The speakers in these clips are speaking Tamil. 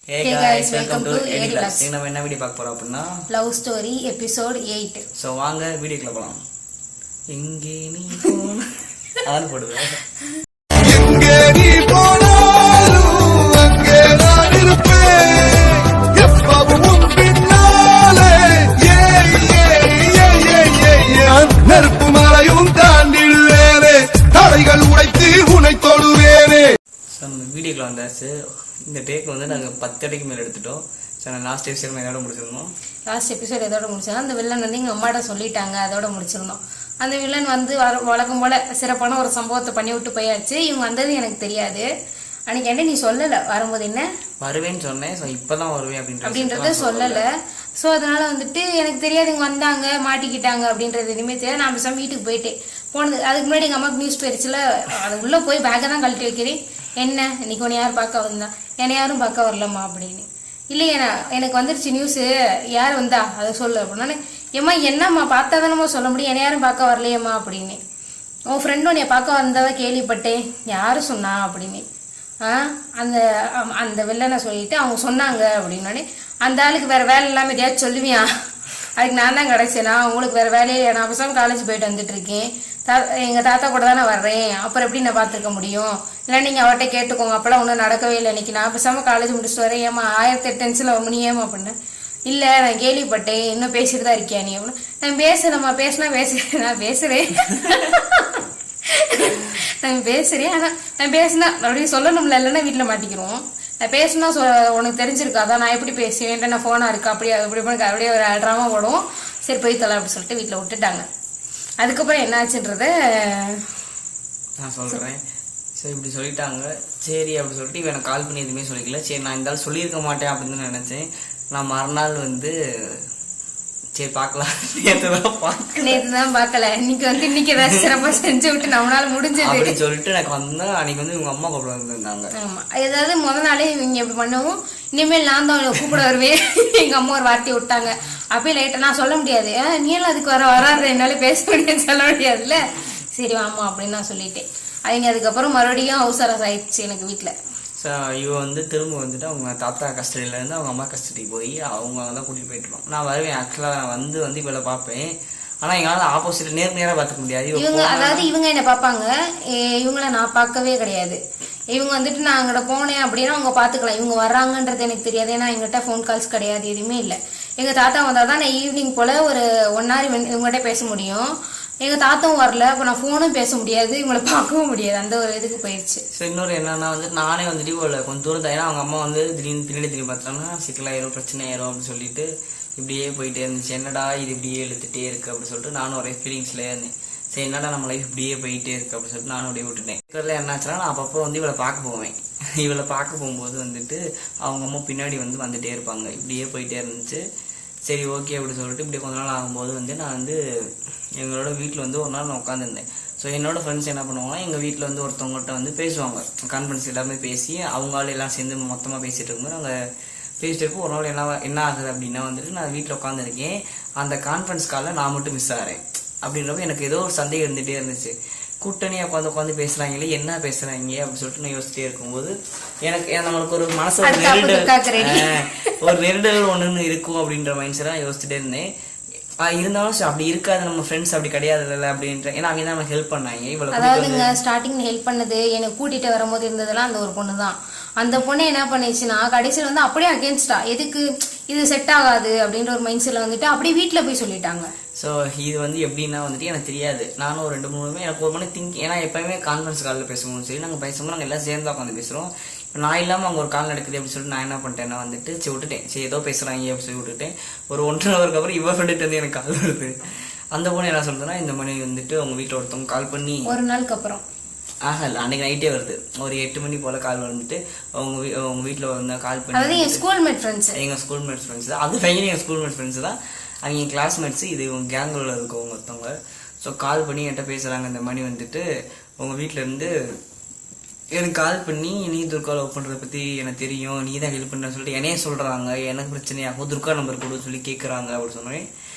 Hey guys, welcome to AD Vlogs. நம்ம என்ன வீடியோ பார்க்க போறோம் அப்படினா லவ் ஸ்டோரி எபிசோட் 8. சோ வாங்க வீடியோக்குள்ள போலாம். எங்கே நீ போன ஆன் போடுவே. எங்கே நீ போனாலும் அங்கே நான் இருப்பேன். எப்பவும் உன் பின்னாலே நெருப்பு மலையும் தாண்டிடுவேனே. தடைகள் உடைத்து உன்னை தொடுவேனே. நம்ம வீடியோக்குள்ள வந்தாச்சு. இந்த டேக் வந்து நாங்கள் 10 அடிக்கு மேலே எடுத்துட்டோம். லாஸ்ட் எபிசோட் எதோட முடிச்சிருந்தோம். லாஸ்ட் எபிசோட் எதோட முடிச்சிருந்தோம். அந்த வில்லன் வந்து எங்கள் அம்மாட்ட சொல்லிட்டாங்க, அதோட முடிச்சிருந்தோம். அந்த வில்லன் வந்து வழக்கம் போல சிறப்பான ஒரு சம்பவத்தை பண்ணி விட்டு போயாச்சு. இவங்க வந்தது எனக்கு தெரியாது. அன்னைக்கு என்ன நீ சொல்லலை வரும்போது என்ன வருவேன்னு சொன்னேன். ஸோ இப்போதான் வருவேன் அப்படின்றத சொல்லலை. ஸோ அதனால வந்துட்டு எனக்கு தெரியாது இவங்க வந்தாங்க மாட்டிக்கிட்டாங்க அப்படின்றது எதுவுமே தெரியாது. நான் பேசாம வீட்டுக்கு போயிட்டேன். போனது அதுக்கு முன்னாடி எங்கள் அம்மாவுக்கு நியூஸ் போயிடுச்சுல, அது உள்ளே போய் பேக்கை தான் கழட்டி வைக்கிறேன். என்ன இன்னைக்கு உன்னை யார் பார்க்க வந்தா? என்னை யாரும் பார்க்க வரலம்மா அப்படின்னு. இல்லையா எனக்கு வந்துருச்சு நியூஸு, யார் வந்தா அதை சொல்லு அப்படின்னா, ஏம்மா என்னம்மா பார்த்தா தானம்மா சொல்ல முடியும், என்னை யாரும் பார்க்க வரலையம்மா அப்படின்னு. உன் ஃப்ரெண்டு உன்னைய பார்க்க வந்ததான் கேள்விப்பட்டேன், யாரும் சொன்னா அப்படின்னு. அந்த அந்த வில்லனை சொல்லிட்டு அவங்க சொன்னாங்க அப்படின்னோடனே, அந்த ஆளுக்கு வேற வேலை இல்லாமல் எதையாச்சும் சொல்லுவியா? அதுக்கு நான் தான் கிடைச்சேனா, உங்களுக்கு வேற வேலையே. நான் பசங்க காலேஜ் போயிட்டு வந்துட்டு இருக்கேன், எங்கள் தாத்தா கூட தானே வர்றேன், அப்புறம் எப்படி நான் பார்த்துருக்க முடியும்? இல்லை நீங்கள் அவர்கிட்ட கேட்டுக்கோங்க, அப்போல்லாம் ஒன்றும் நடக்கவே இல்லை. இன்னைக்கு நான் பேசாமல் காலேஜ் முடிச்சுட்டு வரேன், ஏமா 1008 டென்ஷனில் மணி ஏமா அப்படின்னேன். இல்லை நான் கேள்விப்பட்டேன், இன்னும் பேசிட்டு தான் இருக்கியா நீ அப்படின்னா. நான் பேசுறேம்மா, பேசினா பேசுறேன், நான் பேசுறேன் நான் பேசுறேன். ஆனால் நான் பேசினா அப்படின்னு சொல்லணும்ல, இல்லைன்னா வீட்டில் மாட்டிக்கிறோம். நான் பேசினா உனக்கு தெரிஞ்சிருக்காதான், நான் எப்படி பேசுவேன், நான் ஃபோனாக இருக்கா அப்படியே அப்படி அப்படியே ஒரு ட்ராமா போடுவோம். சரி போய் தலை அப்படின்னு சொல்லிட்டு வீட்டில் விட்டுட்டாங்க. அதுக்கப்புறம் என்னாச்சுன்றத நான் சொல்கிறேன். சரி இப்படி சொல்லிட்டாங்க, சரி அப்படி சொல்லிட்டு இவன் எனக்கு கால் பண்ணி எதுவுமே சொல்லிக்கல. சரி நான் இருந்தாலும் சொல்லியிருக்க மாட்டேன் அப்படின்னு நினச்சேன். நான் மறுநாள் வந்து சரி பார்க்கலாம், நேற்று தான் பார்க்கல, இன்னைக்கு ஏதாச்சும் சிறப்பாக செஞ்சு விட்டு நம்மளால முடிஞ்சது அப்படின்னு சொல்லிட்டு எனக்கு வந்து அன்னைக்கு வந்து இவங்க அம்மா கூப்பிட வந்திருந்தாங்க. ஆமா, ஏதாவது முதல் நாளே இவங்க எப்படி பண்ணுவோம், இனிமேல் நான் தான் கூப்பிட வருவேன். எங்க அம்மா ஒரு வார்த்தையை விட்டாங்க. அப்பயே லைட்டா நான் சொல்ல முடியாது, நீ எல்லாம் அதுக்கு வராது, என்னால பேச முடியாது சொல்ல முடியாதுல்ல. சரி ஆமா அப்படின்னு நான் சொல்லிட்டேன். அவங்க அதுக்கப்புறம் மறுபடியும் ஹவுஸ் அரெஸ்ட் ஆயிடுச்சு எனக்கு வீட்டுல. இவ வந்து திரும்ப வந்துட்டு அவங்க தாத்தா கஸ்டடியில இருந்து அவங்க அம்மா கஸ்டடி போய் அவங்க தான் கூட்டிட்டு போயிட்டு இருக்கோம். நான் வருவேன், ஆக்சுவலா நான் வந்து இவளை பார்ப்பேன். ஆனா எங்களால ஆப்போசிட் நேரா பார்த்துக்க முடியாது. இவங்க அதாவது இவங்க என்ன பார்ப்பாங்க, இவங்கள நான் பார்க்கவே கிடையாது. இவங்க வந்துட்டு நான் அங்கிட்ட போனேன் அப்படின்னா அவங்க பாத்துக்கலாம். இவங்க வர்றாங்கன்றது எனக்கு தெரியாது, ஏன்னா எங்கிட்ட ஃபோன் கால்ஸ் கிடையாது, எதுவுமே இல்லை. எங்க தாத்தா வந்தாதான் நான் ஈவினிங் போல ஒரு 1 hour இவங்ககிட்ட பேச முடியும். எங்க தாத்தாவும் வரல, அப்ப நான் போனும் பேச முடியாது, இவங்களை பார்க்கவும் முடியாது. அந்த ஒரு இதுக்கு போயிடுச்சு. இன்னொரு என்னன்னா வந்து நானே வந்துட்டு கொஞ்சம் தூரம் தான், ஏன்னா அவங்க அம்மா வந்து திடீர்னு பின்னாடி திரும்பி பார்த்தாங்கன்னா சிக்கலாயிரும், பிரச்சனை ஆயிரும் அப்படின்னு சொல்லிட்டு இப்படியே போயிட்டே இருந்துச்சு. என்னடா இது இப்படியே இழுத்துட்டே இருக்கு அப்படின்னு சொல்லிட்டு நானும் ஒரே ஃபீலிங்ஸ்ல இருந்தேன். சரி என்னடா நம்ம லைஃப் இப்படியே போயிட்டே இருக்கு அப்படின்னு சொல்லிட்டு நானும் அப்படியே விட்டுட்டேன். இதுல என்னாச்சுன்னா நான் அப்பப்போ வந்து இவளை பார்க்க போவேன். இவளை பார்க்க போகும்போது வந்துட்டு அவங்க அம்மா பின்னாடி வந்து வந்துட்டே இருப்பாங்க. இப்படியே போயிட்டே இருந்துச்சு. சரி ஓகே அப்படின்னு சொல்லிட்டு இப்படி கொஞ்ச நாள் ஆகும்போது வந்து நான் வந்து எங்களோட வீட்டில் வந்து ஒரு நாள் நான் உட்காந்துருந்தேன். ஸோ என்னோட ஃப்ரெண்ட்ஸ் என்ன பண்ணுவாங்கன்னா, எங்கள் வீட்டில் வந்து ஒருத்தவங்கள்ட்ட வந்து பேசுவாங்க, கான்ஃபரன்ஸ் எல்லாமே பேசி அவங்களால எல்லாம் சேர்ந்து மொத்தமாக பேசிட்டு இருக்கும்போது நாங்கள் பேசிட்டு இருப்போம். ஒரு நாள் என்ன ஆகுது அப்படின்னா வந்துட்டு நான் வீட்டில் உட்காந்துருக்கேன், அந்த கான்ஃபரன்ஸ் காலில் நான் மட்டும் மிஸ் ஆகிறேன். அப்படின்றப்ப எனக்கு ஏதோ ஒரு சந்தேகம் இருந்துகிட்டே இருந்துச்சு. கூட்டணியாக உட்காந்து பேசுகிறாங்களே, என்ன பேசுகிறாங்க அப்படின்னு சொல்லிட்டு நான் யோசிச்சுட்டே இருக்கும்போது எனக்கு நம்மளுக்கு ஒரு மனசு ஒரு நெருடல் ஒன்று இருக்கும் அப்படின்ற மைண்ட் செட் நான் யோசிச்சுட்டே இருந்தேன். இருந்தாலும் அப்படி இருக்காது, நம்ம ஃப்ரெண்ட்ஸ் அப்படி கிடையாது இல்லை அப்படின்ற, ஏன்னா அவங்க தான் நமக்கு ஹெல்ப் பண்ணாங்க. இவ்வளவு அதாவதுங்க ஸ்டார்டிங் ஹெல்ப் பண்ணது என்னை கூட்டிட்டு வரும்போது இருந்ததெல்லாம் அந்த ஒரு பொண்ணு தான். அந்த பொண்ணு என்ன பண்ணிச்சுன்னா கடைசியில் வந்து அப்படியே அகேன்ஸ்டா, எதுக்கு இது செட் ஆகாது அப்படின்ற ஒரு மைண்ட் செட்ல வந்துட்டு அப்படியே வீட்டில் போய் சொல்லிட்டாங்க. ஸோ இது வந்து எப்படின்னா வந்துட்டு எனக்கு தெரியாது. நானும் ஒரு 2-3 எனக்கு ஒரு மணி ஏன்னா எப்பயுமே கான்ஃபரன்ஸ் காலில் பேசுவோம். சரி நாங்கள் பேசும்போது நாங்கள் எல்லாம் சேர்ந்து உட்காந்து பேசுகிறோம். இப்போ நான் இல்லாமல் அங்கே ஒரு கால் நடக்குது அப்படின்னு சொல்லிட்டு நான் என்ன பண்ணிட்டேன்னா வந்துட்டு சரி விட்டுட்டேன். சரி ஏதோ பேசுகிறாங்க அப்படின்னு சொல்லி விட்டுட்டேன். ஒரு 1.5 hour அப்புறம் இவ ஃப்ரெண்டுட்டு வந்து எனக்கு கால் வருது. அந்த பொண்ணு என்ன சொல்றதுன்னா, இந்த மணி வந்துட்டு அவங்க வீட்டில் ஒருத்தவங்க கால் பண்ணி ஒரு நாளுக்கு அப்புறம் இல்லை அன்னைக்கு நைட்டே வருது, ஒரு 8 மணி போல கால் வந்துட்டு அவங்க வீட்டில் வந்து கால் பண்ணி, எங்கள் ஸ்கூல்மேட் ஃப்ரெண்ட்ஸ் தான் அது பையன், எங்கள் ஸ்கூல்மேட் ஃப்ரெண்ட்ஸ் தான், அவங்க என் கிளாஸ்மேட்ஸ், இது இவங்க கேங்கில் இருக்கவங்க ஒருத்தவங்க. ஸோ கால் பண்ணி என்கிட்ட பேசுகிறாங்க. இந்த மணி வந்துட்டு உங்கள் வீட்டில் இருந்து எனக்கு கால் பண்ணி, நீ துர்கா லவ் பண்ணுறதை பற்றி எனக்கு தெரியும், நீ தான் ஹெல்ப் பண்ணுறேன்னு சொல்லிட்டு என்னையே சொல்கிறாங்க. எனக்கு பிரச்சனையாகும், துர்கா நம்பர் கொடு சொல்லி கேட்குறாங்க அப்படின்னு சொன்னேன்.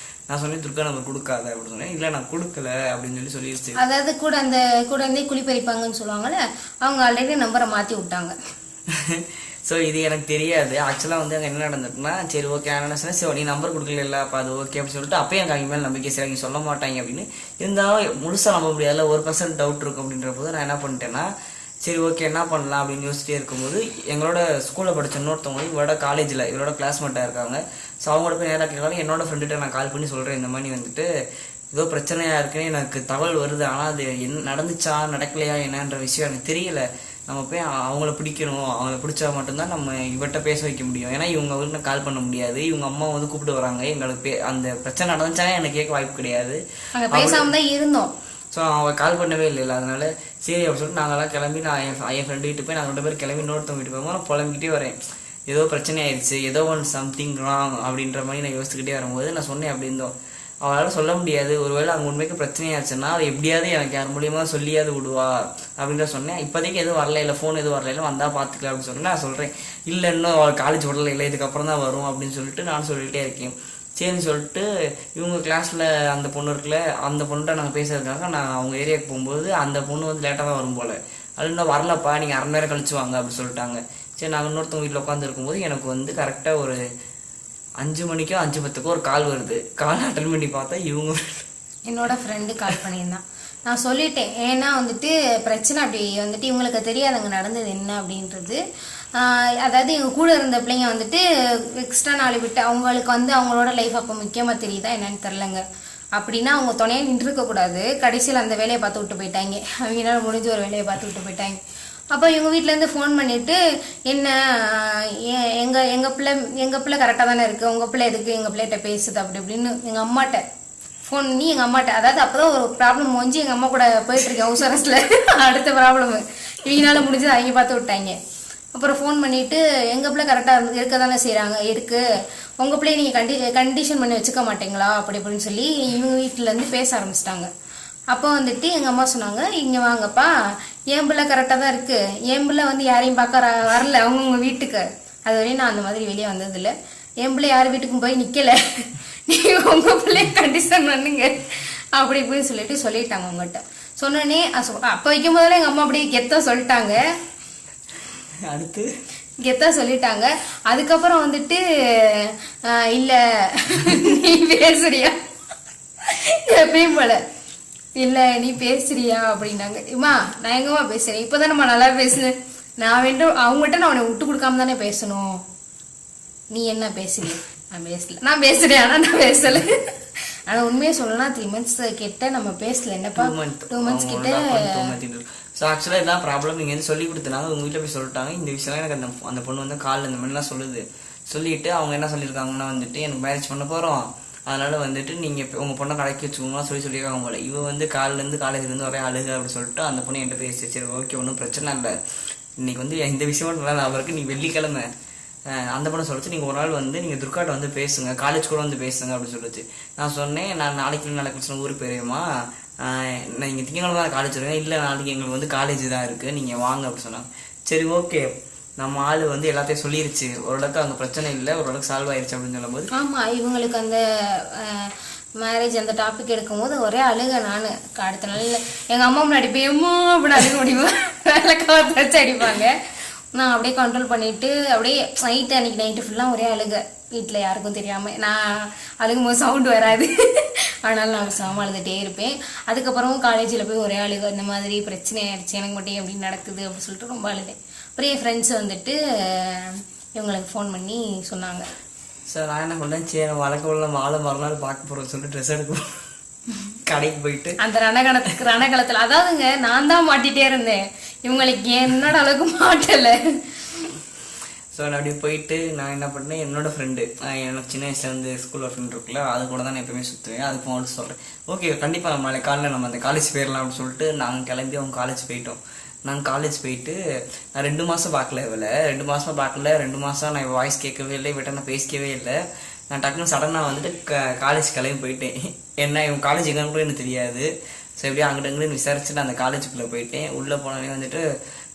நான் சொன்னேன் துர்கா நம்பர் கொடுக்காத அப்படின்னு சொன்னேன். இல்லை நான் கொடுக்கல அப்படின்னு சொல்லிடுச்சு. அதாவது கூட இருந்தே குழி பறிப்பாங்கன்னு சொல்லுவாங்கல்ல, அவங்க ஆல்ரெடி நம்பரை மாற்றி விட்டாங்க. ஸோ இது எனக்கு தெரியாது. ஆக்சுவலாக வந்து அங்கே என்ன நடந்துட்டுனா, சரி ஓகே நான் என்ன சொன்னேன், சரி நீ நம்பர் கொடுக்கல அப்போ அது ஓகே அப்படின்னு சொல்லிட்டு அப்பயும் எனக்கு அவங்க மேலே நம்பிக்கை, சரி அவங்க சொல்ல மாட்டாங்க அப்படின்னு. இருந்தாலும் முழுசாக நம்ப முடியாதுல, 1% டவுட் இருக்கும் அப்படின்ற போது நான் என்ன பண்ணிட்டேன்னா, சரி ஓகே என்ன பண்ணலாம் அப்படின்னு யோசிச்சிட்டே இருக்கும்போது எங்களோட ஸ்கூலில் படித்த இன்னொருத்தவங்க இவரோட காலேஜில் இவரோட கிளாஸ்மேட்டாக இருக்காங்க. ஸோ அவங்களோட போய் நேராக கேட்கலாம். என்னோட ஃப்ரெண்டுகிட்ட நான் கால் பண்ணி சொல்கிறேன், இந்த மாதிரி வந்துட்டு ஏதோ பிரச்சனையாக இருக்குன்னு எனக்கு தகவல் வருது, ஆனால் அது என்ன நடந்துச்சா நடக்கலையா என்னன்ற விஷயம் எனக்கு தெரியல. நம்ம போய் அவங்கள பிடிக்கணும், அவங்கள பிடிச்சா மட்டும்தான் நம்ம இவட்ட பேச வைக்க முடியும். ஏன்னா இவங்க அவருக்கு கால் பண்ண முடியாது, இவங்க அம்மா வந்து கூப்பிட்டு வராங்க, எங்களுக்கு அந்த பிரச்சனை நடந்துச்சானே எனக்கு கேட்க வாய்ப்பு கிடையாது. பேசாம தான் இருந்தோம். ஸோ அவள் கால் பண்ணவே இல்லை. அதனால சரி அப்படின்னு சொல்லிட்டு நாங்கள்லாம் கிளம்பி நான் என் ஃப்ரெண்டு வீட்டு போய் நாங்கள் 2 பேர் கிளம்பி இன்னொருத்தவங்க வீட்டு போகும்போது நான் புலம்பிக்கிட்டே வரேன், ஏதோ பிரச்சனை ஆயிடுச்சு, ஏதோ ஒன் சம்திங் ராங் அப்படின்ற மாதிரி நான் யோசிச்சுக்கிட்டே வரும்போது நான் சொன்னேன் அப்படி இருந்தோம். அவளால் சொல்ல முடியாது, ஒருவேளை அவங்க உண்மைக்கு பிரச்சனையாச்சுன்னா அவள் எப்படியாவது எனக்கு யார் மூலியமா சொல்லியாவது விடுவா அப்படின்ற சொன்னேன். இப்போதைக்கு எதுவும் வரல, இல்லை ஃபோன் எதுவும் வரல, இல்லை வந்தால் பார்த்துக்கலாம் அப்படின்னு சொல்லிட்டு நான் சொல்கிறேன். இல்லை இன்னும் அவள் காலேஜ் விடல, இல்லை இதுக்கப்புறம் தான் வரும் அப்படின்னு சொல்லிட்டு நான் சொல்லிகிட்டே இருக்கேன். சரின்னு சொல்லிட்டு இவங்க கிளாஸில் அந்த பொண்ணு இருக்குல்ல, அந்த பொண்ணுகிட்ட நாங்கள் பேசுறதுக்காக நான் அவங்க ஏரியாவுக்கு போகும்போது அந்த பொண்ணு வந்து லேட்டாக தான் வரும் போல். அது இன்னும் வரலப்பா, நீங்கள் 1/2 மணி நேரம் கழிச்சு வாங்க அப்படின்னு சொல்லிட்டாங்க. சரி நாங்கள் இன்னொருத்தவங்க வீட்டில் உட்காந்துருக்கும்போது எனக்கு வந்து கரெக்டாக ஒரு 5 மணிக்கோ 5:10க்கோ ஒரு கால் வருது. கால் அட்டன் பண்ணி பார்த்தா இவங்க என்னோட ஃப்ரெண்டு கால் பண்ணியிருந்தான். நான் சொல்லிட்டேன், ஏன்னா வந்துட்டு பிரச்சனை அப்படி வந்துட்டு இவங்களுக்கு தெரியாதுங்க நடந்தது என்ன அப்படின்றது. அதாவது எங்கள் கூட இருந்த பிள்ளைங்க வந்துட்டு எக்ஸ்ட்ரா 4 விட்டு அவங்களுக்கு வந்து அவங்களோட லைஃப் அப்போ முக்கியமாக தெரியுதா என்னன்னு தெரிலங்க. அப்படின்னா அவங்க துணையாக நின்றுருக்கக்கூடாது. கடைசியில் அந்த வேலையை பார்த்து விட்டு போயிட்டாங்க. அவங்களால முடிஞ்ச ஒரு வேலையை பார்த்து விட்டு போயிட்டாங்க. அப்போ இவங்க வீட்டிலேருந்து ஃபோன் பண்ணிவிட்டு, என்ன எங்கள் பிள்ளை கரெக்டாக தானே இருக்குது, உங்கள் பிள்ளை எதுக்கு எங்கள் பிள்ளைகிட்ட பேசுது அப்படி இப்படின்னு எங்கள் அம்மாட்ட ஃபோன் பண்ணி எங்கள் அம்மாட்ட, அதாவது அப்போ தான் ஒரு ப்ராப்ளம் முடிஞ்சு எங்கள் அம்மா கூட போயிட்டுருக்கேன் ஹவுஸ் அரெஸ்ட்டில். அடுத்த ப்ராப்ளம் இவங்களால முடிஞ்சது அவங்க பார்த்து விட்டாங்க. அப்புறம் ஃபோன் பண்ணிவிட்டு எங்கள் பிள்ளை கரெக்டாக இருக்க தானே செய்கிறாங்க, இருக்குது, உங்கள் பிள்ளைய நீங்கள் கண்டிஷன் பண்ணி வச்சுக்க மாட்டீங்களா அப்படி இப்படின்னு சொல்லி இவங்க வீட்டிலேருந்து பேச ஆரம்பிச்சிட்டாங்க. அப்போ வந்துட்டு எங்கள் அம்மா சொன்னாங்க, இங்கே வாங்கப்பா, என் பிள்ளை கரெக்டாக தான் இருக்குது, என் பிள்ளை வந்து யாரையும் பார்க்க வரல அவங்கவுங்க வீட்டுக்கு. அது வரையும் நான் அந்த மாதிரி வெளியே வந்ததில்லை. என் பிள்ளை யார் வீட்டுக்கும் போய் நிற்கலை, நீங்கள் உங்கள் பிள்ளைய கண்டிஷன் பண்ணுங்க அப்படி இப்படின்னு சொல்லிட்டாங்க அவங்ககிட்ட. சொன்னோடனே அப்போ வைக்கும் போதெல்லாம் எங்கள் அம்மா அப்படி கெத்தா சொல்லிட்டாங்க, அடுத்து கெத்தா சொல்லிட்டாங்க. அதுக்கப்புறம் வந்துட்டு இல்லை நீ பேசுறியா எப்பயும் போல, இல்லை நீ பேசுறியா அப்படின்னாங்க. இம்மா நான் எங்கம்மா பேசுறேன், இப்போதான் நம்ம நல்லா பேசுனேன், நான் வேண்டும் அவங்ககிட்ட நான் உன்னை விட்டு கொடுக்காம தானே பேசணும், நீ என்ன பேசுறிய, நான் பேசுறேன் ஆனால் நான் பேசலை. ஆனால் உண்மையை சொல்லலாம் 3 months கிட்ட நம்ம பேசல. என்னப்பா 2 months கிட்ட. ஸோ ஆக்சுவலாக இதான் ப்ராப்ளம். நீங்கள் வந்து சொல்லி கொடுத்தனாங்க, உங்கள் வீட்டில் போய் சொல்லிட்டாங்க இந்த விஷயம்லாம். எனக்கு அந்த பொண்ணு வந்து காலில் இந்த மாதிரிலாம் சொல்லிட்டு அவங்க என்ன சொல்லியிருக்காங்கன்னா வந்துட்டு எனக்கு மேரேஜ் பண்ண போகிறோம், அதனால வந்துட்டு நீங்கள் உங்கள் பொண்ணை கடைக்கு வச்சுக்கோங்களா சொல்லியிருக்காங்க போல. இவ வந்து காலிலேருந்து காலேஜ்லேருந்து ஒரே அழுகு அப்படின்னு சொல்லிட்டு அந்த பொண்ணு என்கிட்ட பேசி, சரி ஓகே ஒன்றும் பிரச்சனை இல்லை, இன்னைக்கு வந்து இந்த விஷயம் நல்லா ஞாபகம் இருக்குது, நீ வெள்ளிக்கிழமை அந்த பொண்ணை சொல்லிச்சு, நீங்கள் ஒரு நாள் வந்து நீங்கள் துர்காட்ட வந்து பேசுங்க, காலேஜ் கூட வந்து பேசுங்க அப்படின்னு சொல்லிச்சு. நான் சொன்னேன், நான் நாளைக்கு ஊருக்கு போயிருமா, நான் இங்கே திங்கக்கிழமை தான் காலேஜ் இருக்கேன், இல்லை நாளைக்கு எங்களுக்கு வந்து காலேஜ் தான் இருக்குது, நீங்கள் வாங்க அப்படின்னு சொன்னாங்க. சரி ஓகே, நம்ம ஆள் வந்து எல்லாத்தையும் சொல்லிருச்சு, ஓரளவுக்கு அங்கே பிரச்சனை இல்லை, ஓரளவுக்கு சால்வ் ஆயிடுச்சு அப்படின்னு சொல்லும்போது ஆமாம் இவங்களுக்கு அந்த மேரேஜ் அந்த டாபிக் எடுக்கும்போது ஒரே அழுக. நான் அடுத்த நாள் எங்கள் அம்மா முன்னாடி போயமோ அப்படி அழுக முடியுமா, வேலை காத்து வச்சு அடிப்பாங்க. நான் அப்படியே கண்ட்ரோல் பண்ணிட்டு அப்படியே அன்னைக்கு நைட்டு ஃபுல்லாக ஒரே அழுக, வீட்டில் யாருக்கும் தெரியாமல். நான் அழுகும் போது சவுண்டு வராது, அதனால நான் சாம அழுதுகிட்டே இருப்பேன். அதுக்கப்புறமும் காலேஜில் போய் ஒரே அழுக, இந்த மாதிரி பிரச்சனை ஆயிடுச்சு எனக்கு மட்டும் எப்படி நடக்குது அப்படின்னு சொல்லிட்டு ரொம்ப அழுதேன். அப்புறம் என் ஃப்ரெண்ட்ஸ் வந்துட்டு இவங்களுக்கு ஃபோன் பண்ணி சொன்னாங்க. சார் நான் என்ன பண்ணேன், சரி வழக்கம் உள்ள மாலை மறுநாள் பார்க்க போகிறோம்னு சொல்லிட்டு ட்ரெஸ் எடுக்கணும் கடைக்கு போயிட்டு அந்த ரணகலத்தில் அதாவதுங்க நான் தான் மாட்டிகிட்டே இருந்தேன், இவங்களுக்கு என்னோட அளவுக்கு மாட்டலை. ஸோ நான் அப்படி போயிட்டு நான் என்ன பண்ணேன், என்னோட ஃப்ரெண்டு எனக்கு சின்ன வயசுலேருந்து ஸ்கூலில் ஃப்ரெண்ட் இருக்குல்ல, அது கூட தான் நான் எப்பவுமே சுற்றுவேன். அதுக்கு போட்டு சொல்கிறேன், ஓகே கண்டிப்பாக நம்ம காலையில் நம்ம அந்த காலேஜ் போயிடலாம் அப்படின்னு சொல்லிட்டு நாங்கள் கிளம்பி அவங்க காலேஜ் போயிட்டோம். நாங்கள் காலேஜ் போயிட்டு நான் 2 மாதம் பார்க்கல, இவளை 2 மாதமாக பார்க்கல, 2 மாதம் நான் வாய்ஸ் கேட்கவே இல்லை, இவட்ட நான் பேசிக்கவே இல்லை. நான் டக்குன்னு சடனாக வந்துட்டு காலேஜ் கிளம்பி போயிட்டேன். என்ன இவன் காலேஜ் எங்கன்னு கூட எனக்கு தெரியாது. ஸோ எப்படியும் அங்கிட்ட அங்கிட்டு விசாரிச்சுட்டு அந்த காலேஜுக்குள்ளே போயிட்டேன். உள்ளே போனோடனே வந்துட்டு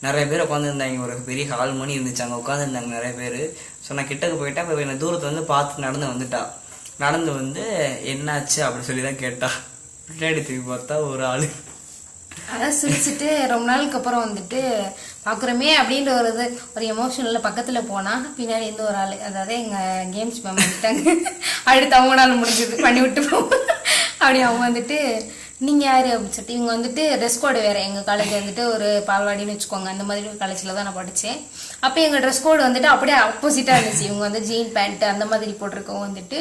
நிறைய பேர் உட்காந்துருந்தாங்க, ஒரு பெரிய ஹால் மணி இருந்துச்சு, அங்கே உட்காந்துருந்தாங்க நிறைய பேர். ஸோ நான் கிட்டக்கு போயிட்டேன். இப்போ என்னை தூரத்தில் வந்து பார்த்து நடந்து வந்து என்னாச்சு அப்படி சொல்லி தான் கேட்டா. பின்னாடி திரும்பி பார்த்தா ஒரு ஆள் அதான் சிரிச்சுட்டு ரொம்ப நாளுக்கு அப்புறம் வந்துட்டு பாக்குறோமே அப்படின்ற ஒரு எமோஷனல்ல பக்கத்துல போனா பின்னாடி இருந்து ஒரு ஆளு, அதாவது எங்க கேம்ஸ் மேம் வந்துட்டாங்க. அடுத்து அவங்க நாள் முடிஞ்சது பண்ணி விட்டு போவோம். அப்படி அவங்க வந்துட்டு நீங்க யாரு அப்படின்னு சொல்லிட்டு இவங்க வந்துட்டு ட்ரெஸ் கோடு வேற. எங்க காலேஜ் வந்துட்டு ஒரு பால்வாடின்னு வச்சுக்கோங்க, அந்த மாதிரி ஒரு காலேஜ்ல தான் நான் படிச்சேன். அப்போ எங்க ட்ரெஸ் கோடு வந்துட்டு அப்படியே ஆப்போசிட்டா இருந்துச்சு. இவங்க வந்து ஜீன் பேண்ட் அந்த மாதிரி போட்டிருக்கவங்க வந்துட்டு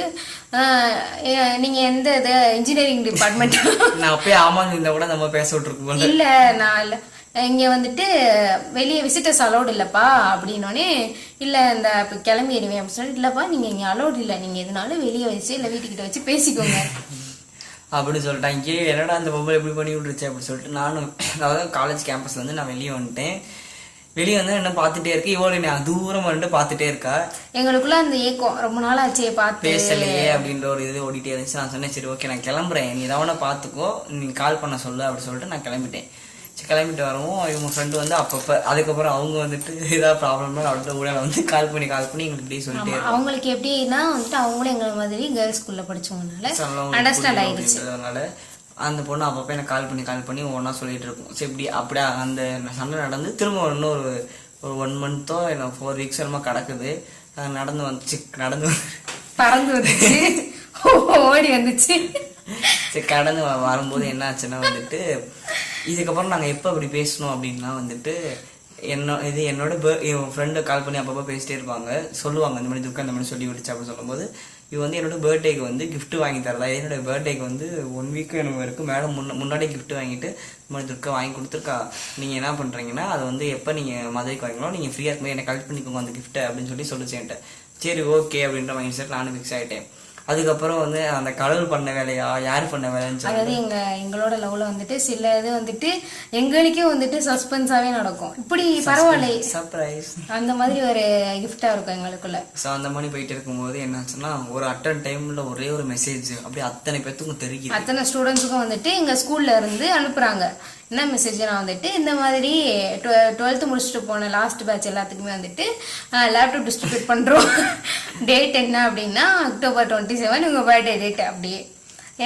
நீங்க எந்த இது இன்ஜினியரிங் டிபார்ட்மெண்ட்? நான் அப்பயே ஆமாங்க இருந்தா கூட நம்ம பேச விட்டுருக்கோம். இல்ல நான் இல்ல இங்க வந்துட்டு வெளியே விசிட்டர்ஸ் அலௌட் இல்லப்பா அப்படின்னோடனே, இல்ல இந்த கிளம்பிடுவேன் அப்படின்னு சொல்லிட்டு, இல்லப்பா நீங்க இங்க அலௌட் இல்ல, நீங்க எதுனாலும் வெளியே வச்சு இல்ல வீட்டுக்கிட்ட வச்சு பேசிக்கோங்க அப்படின்னு சொல்லிட்டாங்க. என்னடா அந்த பொம்பளை எப்படி பண்ணி விட்டுருச்சு அப்படின்னு சொல்லிட்டு நானும், அதாவது காலேஜ் கேம்பஸ்ல வந்து நான் வெளியே வந்துட்டேன். வெளியே வந்து என்ன பார்த்துட்டே இருக்கு, இவ்வளோ நான் தூரம் வந்துட்டு பார்த்துட்டே இருக்கா. எங்களுக்குள்ள அந்த ஏக்கம் ரொம்ப நாள் ஆச்சே பார்த்து பேசலையே அப்படின்ற ஒரு இது ஓடிட்டே இருந்துச்சு. நான் சொன்னேன் சரி ஓகே நான் கிளம்புறேன், நீ ஏதாவது பார்த்துக்கோ, நீ கால் பண்ண சொல்லு அப்படின்னு சொல்லிட்டு நான் கிளம்பிட்டேன். கிளம்பிட்டு வரவும் இவங்க ஃப்ரெண்டு வந்து அப்பப்போ அதுக்கப்புறம் அவங்க வந்துட்டு ஏதாவது ப்ராப்ளம்னா அவர்கிட்ட கூட வந்து கால் பண்ணி எங்களுக்கு இப்படி சொல்லிட்டே அவங்களுக்கு எப்படின்னா வந்துட்டு அவங்களும் எங்களை மாதிரி கேர்ள்ஸ் ஸ்கூல்ல படிச்சவங்கனால அண்டர்ஸ்டாண்ட் ஆயிடுச்சு. அதனால அந்த பொண்ணு அப்பப்போ எனக்கு கால் பண்ணி ஒவ்வொன்றா சொல்லிட்டு இருக்கும். சரி இப்படி அப்படியே அந்த சண்டை நடந்து திரும்ப இன்னும் ஒரு 1 மந்த்தோ இல்லை 4 வீக்ஸ் என்னமோ கிடக்குது. நடந்து பறந்து வந்துச்சு ஓடி வந்துச்சு. சரி கடந்து வரும்போது என்ன ஆச்சுன்னா வந்துட்டு இதுக்கப்புறம் நாங்கள் எப்போ அப்படி பேசணும் அப்படின்னா வந்துட்டு என்னோட என் ஃப்ரெண்டு கால் பண்ணி அப்பப்போ பேசிட்டே இருப்பாங்க, சொல்லுவாங்க இந்த மாதிரி துக்கம் இந்த மாதிரி சொல்லி விடுச்சு அப்படின்னு சொல்லும்போது, இவ வந்து என்னோட பர்த்டேக்கு வந்து கிஃப்ட் வாங்கி தரதா. என்னோட பர்த்டேக்கு வந்து 1 வீக் எனக்கு இருக்கும் மேடம் முன்னாடியே கிஃப்ட் வாங்கிட்டு இந்த மாதிரி துக்கம் வாங்கி கொடுத்துருக்கா. நீங்கள் என்ன பண்ணுறீங்கன்னா அதை வந்து எப்போ நீங்கள் மதுரைக்கு வாங்கிங்களோ நீங்கள் ஃப்ரீயாக இருக்கும்போது என்னை கலெக்ட் பண்ணிக்கோங்க அந்த கிஃப்ட்டை அப்படின்னு சொல்லிச்சேன்ட்ட. சரி ஓகே அப்படின்ற மைண்ட் செட் நானும் ஃபிக்ஸ் ஆகிட்டேன். அதுக்கப்புறம் வந்து அந்த கடவுள் பண்ண வேலையா யாரு பண்ண வேலைன்னு அதாவது எங்களோட லவ்ல வந்துட்டு சில இது வந்துட்டு எங்களுக்கே வந்துட்டு சஸ்பென்ஸாவே நடக்கும். இப்படி பரவாயில்லை சர்ப்ரைஸ் அந்த மாதிரி ஒரு கிஃப்டா இருக்கும் எங்களுக்குள்ள. ஸோ அந்த மாதிரி போயிட்டு இருக்கும்போது என்னாச்சுன்னா ஒரு அட்டன் டைம்ல ஒரே ஒரு மெசேஜ் அப்படி அத்தனை பேத்துக்கும் தெரியும், அத்தனை ஸ்டூடெண்ட்ஸுக்கும் வந்துட்டு எங்க ஸ்கூல்ல இருந்து அனுப்புறாங்க. என்ன மெசேஜ்னா வந்துட்டு இந்த மாதிரி 12th முடிச்சுட்டு போன லாஸ்ட் பேட்ச் எல்லாத்துக்குமே வந்துட்டு லேப்டாப் டிஸ்ட்ரிபியூட் பண்றோம். டேட் என்ன அப்படின்னா October 27 உங்க பர்த்டே டேட். அப்படியே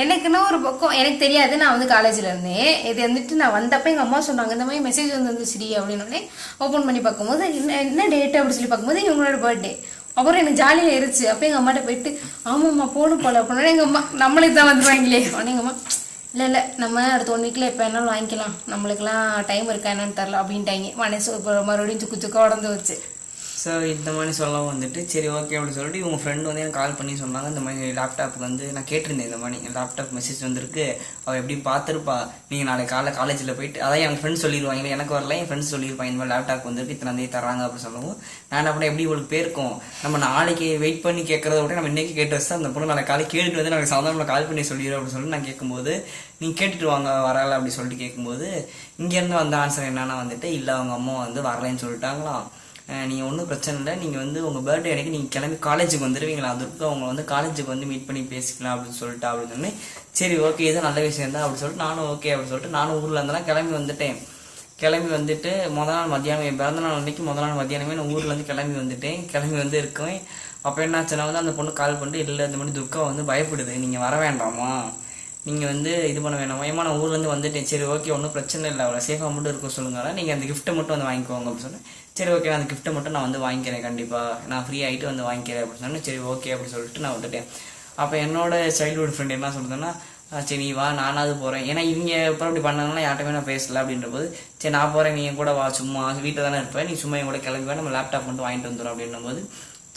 எனக்குன்னா ஒரு பக்கம் எனக்கு தெரியாது, நான் வந்து காலேஜ்ல இருந்தேன். இது வந்துட்டு நான் வந்தப்ப எங்க அம்மா சொன்னாங்க இந்த மாதிரி மெசேஜ் வந்துருச்சுடி அப்படின்னு. ஓப்பன் பண்ணி பார்க்கும்போது என்ன டேட் அப்படின்னு சொல்லி பார்க்கும்போது இவங்களோட பர்த்டே. அப்புறம் எனக்கு ஜாலியாக இருந்துச்சு. அப்போ எங்கள் அம்மாட்ட போயிட்டு ஆமாம்மா போகணும் போல அப்படின்னா எங்கள் அம்மா நம்மளுக்கு தான் வந்துருவாங்களே அப்படின்னு. எங்கள் அம்மா இல்லை நம்ம அடுத்த 1 வீக்கில் எப்போ என்னாலும் வாங்கிக்கலாம், நம்மளுக்குலாம் டைம் இருக்கா என்னன்னு தெரில அப்படின்ட்டாங்க. மனசு மறுபடியும் சுக்கு உடந்து வச்சு. ஸோ இந்த மாதிரி சொல்லவும் வந்துட்டு சரி ஓகே அப்படின்னு சொல்லிட்டு இவங்க ஃப்ரெண்டு வந்து எனக்கு கால் பண்ணி சொன்னாங்க இந்த மாதிரி லேப்டாப்புக்கு வந்து நான் கேட்டிருந்தேன் இந்த மாதிரி லேப்டாப் மெசேஜ் வந்திருக்கு, அவள் எப்படி பார்த்துருப்பா, நீங்கள் நாளைக்கு காலேஜில் போயிட்டு அதான் என் ஃப்ரெண்ட்ஸ் சொல்லிடுவாங்க, எனக்கு வரல என் ஃப்ரெண்ட்ஸ் சொல்லியிருப்பாங்க இந்த மாதிரி லேப்டாப் வந்துட்டு இத்தனை தராங்க அப்படின்னு சொல்லவும் நான் அப்படியே எப்படி இவளுக்கு போயிருக்கோம், நம்ம நாளைக்கு வெயிட் பண்ணி கேட்கறத விட நம்ம இன்னைக்கு கேட்டு வச்சு அந்த பொண்ணு நாளைக்கு காலை கேட்டுட்டு வந்து நாளைக்கு சாயந்தரம் கால் பண்ணி சொல்லிடுறோம் அப்படின்னு சொல்லிட்டு நான் கேட்கும்போது நீங்கள் கேட்டுட்டு வாங்க வரல அப்படி சொல்லிட்டு கேட்கும்போது இங்கேருந்து வந்த ஆன்சர் என்னன்னா வந்துட்டு இல்லை அவங்க அம்மா வந்து வரலைன்னு சொல்லிட்டாங்களாம். நீங்கள் ஒன்றும் பிரச்சனை இல்லை, நீங்கள் வந்து உங்கள் பர்த்டே அன்றைக்கி நீங்கள் கிளம்பி காலேஜுக்கு வந்துடுவீங்களா, அதுக்கு அவங்க வந்து காலேஜுக்கு வந்து மீட் பண்ணி பேசிக்கலாம் அப்படின்னு சொல்லிட்டு அப்படின்னு சொன்னேன். சரி ஓகே இது நல்ல விஷயம் தான் அப்படின்னு சொல்லிட்டு நானும் ஓகே அப்படின்னு சொல்லிட்டு நானும் ஊரில் இருந்தெல்லாம் கிளம்பி வந்துட்டேன். கிளம்பி வந்துட்டு முதல் நாள் மத்தியானம் என் பிறந்த நாள் அன்றைக்கி முதல் நாள் மத்தியானமே நான் ஊர்லேருந்து கிளம்பி வந்துட்டேன். கிளம்பி வந்து இருக்கேன். அப்போ என்னாச்சுன்னா வந்து அந்த பொண்ணு கால் பண்ணிட்டு இல்லை இந்த மாதிரி துர்கா வந்து பயப்படுது, நீங்கள் வர வேண்டாமா, நீங்கள் வந்து இது பண்ண வேண்டாமா, ஏமா நான் ஊர்லேருந்து வந்துட்டேன். சரி ஓகே ஒன்றும் பிரச்சனை இல்லை, அவ்வளோ சேஃபாக மட்டும் இருக்க சொல்லுங்க, நீங்கள் அந்த கிஃப்ட்டை மட்டும் வந்து வாங்கிக்கோங்க அப்படின்னு சொன்னேன். சரி ஓகே அந்த கிஃப்ட்டை மட்டும் நான் வந்து வாங்கிக்கிறேன், கண்டிப்பாக நான் ஃப்ரீ ஆகிட்டு வந்து வாங்கிக்கிறேன் அப்படின்னு சொன்னேன். சரி ஓகே அப்படின்னு சொல்லிட்டு நான் வந்துட்டேன். அப்போ என்னோட சைல்டுஹுட் ஃப்ரெண்ட் என்ன சொல்றதுன்னா சரி நீ வா நானாவது போகிறேன், ஏன்னா இவங்க இப்போ அப்படி பண்ணாங்கன்னா யார்ட்டுமே நான் பேசல அப்படின்ற போது சரி நான் போகிறேன் நீங்கள் கூட வா, சும்மா வீட்டில் தானே இருப்பேன், நீ சும்மா என் கூட கிளம்பி நம்ம லேப்டாப் மட்டும் வாங்கிட்டு வந்துடும் அப்படின்னும் போது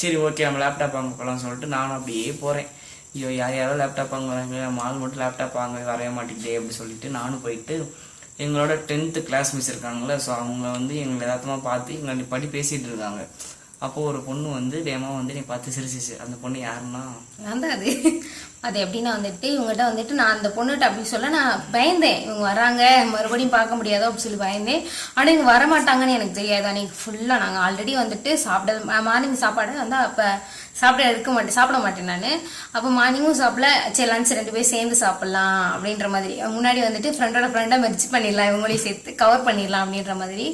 சரி ஓகே நம்ம லேப்டாப் வாங்க போகலாம்னு சொல்லிட்டு நானும் அப்படியே போகிறேன். ஐயோ யாரோ லேப்டாப் வாங்க வராங்க, நம்ம ஆள் மட்டும் லேப்டாப் வாங்க வரவே மாட்டேங்குதே அப்படின்னு சொல்லிட்டு நானும் போயிட்டு எங்களோட 10th கிளாஸ் மிஸ் இருக்காங்களே, ஸோ அவங்க வந்து எங்களை யதார்த்தமாக பார்த்து எங்களை படி பேசிகிட்டு இருக்காங்க. அப்போது ஒரு பொண்ணு வந்து வேமா வந்து நீ பார்த்து சிரிச்சிச்சு. அந்த பொண்ணு யாருன்னா நான் தான். அது எப்படின்னா வந்துட்டு இவங்ககிட்ட வந்துட்டு நான் அந்த பொண்ணுகிட்ட அப்படி சொல்ல நான் பயந்தேன், இவங்க வராங்க மறுபடியும் பார்க்க முடியாதோ அப்படி சொல்லி பயந்தேன். ஆனால் இவங்க வரமாட்டாங்கன்னு எனக்கு தெரியாது. அன்றைக்கி ஃபுல்லாக நாங்கள் ஆல்ரெடி வந்துட்டு மார்னிங் சாப்பாடு வந்து அப்போ சாப்பிட மாட்டேன் நான். அப்போ மார்னிங்கும் சாப்பிடல, சரி லஞ்ச் 2 பேரும் சேர்ந்து சாப்பிட்லாம் அப்படின்ற மாதிரி முன்னாடி வந்துட்டு ஃப்ரெண்டாக மெர்ஜ் பண்ணிடலாம், இவங்களையும் சேர்த்து கவர் பண்ணிடலாம் அப்படின்ற மாதிரி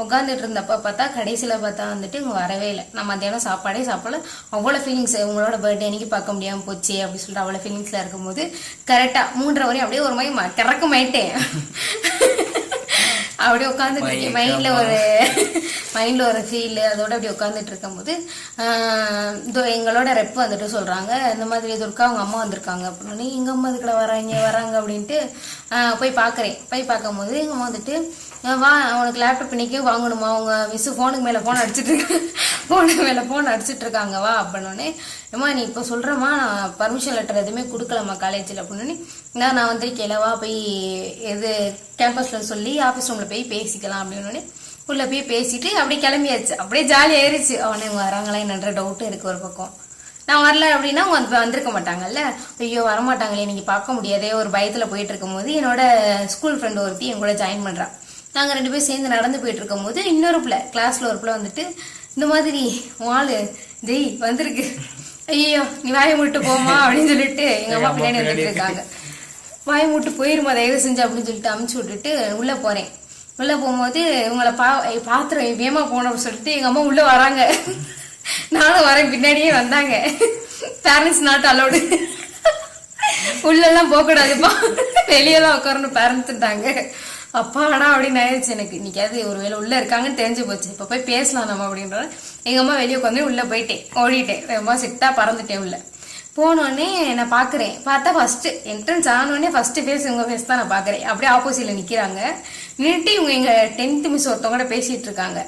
உட்காந்துட்டு இருந்தப்போ பார்த்தா கடைசியில் பார்த்தா வந்துட்டு இவங்க வரவே இல்லை. நான் மத்தியானம் சாப்பாடே சாப்பிடல. அவ்வளோ ஃபீலிங்ஸ் உங்களோட பர்த்டே அன்னைக்கு பார்க்க முடியாமல் போச்சு அப்படின்னு சொல்லிட்டு அவ்வளோ ஃபீலிங்ஸில் இருக்கும்போது கரெக்டாக 3:30 வரையும் அப்படியே ஒரு மாதிரி கிறக்கமாயிட்டேன். அப்படியே உட்காந்துட்டு இருக்கேன். மைண்ட்ல ஒரு ஃபீல் அதோட அப்படி உட்காந்துட்டு இருக்கும் போது இதோ எங்களோட ரெப் வந்துட்டு சொல்றாங்க, இந்த மாதிரி துர்கா அவங்க அம்மா வந்திருக்காங்க அப்படின்னு. எங்க அம்மா இதுக்குள்ள வராங்க அப்படின்ட்டு போய் பாக்குறேன். போய் பார்க்கும் போது எங்க அம்மா வந்துட்டு, வா அவனுக்கு லேப்டாப் இன்னைக்கே வாங்கணுமா, அவங்க மிஸ் ஃபோனுக்கு மேல ஃபோன் அடிச்சிட்டு இருக்காங்க வா அப்படின்னோடனே, ஏம்மா நீ இப்போ சொல்றமா நான் பர்மிஷன் லெட்டர் எதுவுமே கொடுக்கலாமா காலேஜில் அப்படின்னு. நான் வந்திருக்கேன் வா போய் எது கேம்பஸ்ல சொல்லி ஆஃபீஸ் ரூம்ல போய் பேசிக்கலாம் அப்படின்னு உள்ள போய் பேசிட்டு அப்படியே கிளம்பியாச்சு. அப்படியே ஜாலியாக ஆயிடுச்சு. அவனை இவங்க வராங்களா என்னன்ற டவுட்டும் இருக்கு ஒரு பக்கம். நான் வரல அப்படின்னா அவங்க வந்திருக்க மாட்டாங்கல்ல, ஐயோ வரமாட்டாங்களே நீங்க பார்க்க முடியாதே ஒரு பயத்துல போயிட்டு இருக்கும் போது என்னோட ஸ்கூல் ஃப்ரெண்ட் ஒருத்தி என் கூட ஜாயின் பண்றான். நாங்க 2 பேரும் சேர்ந்து நடந்து போயிட்டு இருக்கும் போது இன்னொரு பிள்ளை கிளாஸ்ல ஒரு பிள்ளை வந்துட்டு, இந்த மாதிரி வாளு ஜெய் வந்திருக்கு, ஐயோ நீ வாயை மூட்டு போமா அப்படின்னு சொல்லிட்டு எங்க அம்மா பின்னாடி வந்துட்டு இருக்காங்க. வாயை மூட்டு போயிருமா தயவு செஞ்சு அப்படின்னு சொல்லிட்டு அமுச்சு விட்டுட்டு உள்ள போறேன். உள்ள போகும்போது இவங்களை பாத்திரம் வேமா போனோம்னு சொல்லிட்டு எங்க அம்மா உள்ள வராங்க. நானும் வரேன், பின்னாடியே வந்தாங்க. பேரண்ட்ஸ் நாட் அலோடு, உள்ள எல்லாம் போக கூடாதுப்பா, வெளியெல்லாம் உட்காரணும் பேரண்ட்ஸ்ட்டாங்க. அப்பாடா அப்படின்னு ஆயிடுச்சு எனக்கு. இன்னைக்காவது ஒருவேளை உள்ள இருக்காங்கன்னு தெரிஞ்சு போச்சு, இப்ப போய் பேசலாம் நம்ம அப்படின்ற எங்க அம்மா வெளியே உட்காந்து உள்ள போயிட்டேன், ஓடிட்டேன், ரொம்ப சிட்டா பறந்துட்டேன். உள்ள போனோடனே நான் பாக்குறேன், பார்த்தா ஃபர்ஸ்ட் என்ட்ரன்ஸ் ஆனோடனே ஃபர்ஸ்ட் ஃபேஸ் உங்க ஃபேஸ் தான் நான் பாக்குறேன். அப்படியே ஆப்போசிட்ல நிக்கிறாங்க. நின்றுட்டு இவங்க எங்க 10th மிஸ் ஒருத்தவங்க பேசிட்டு இருக்காங்க.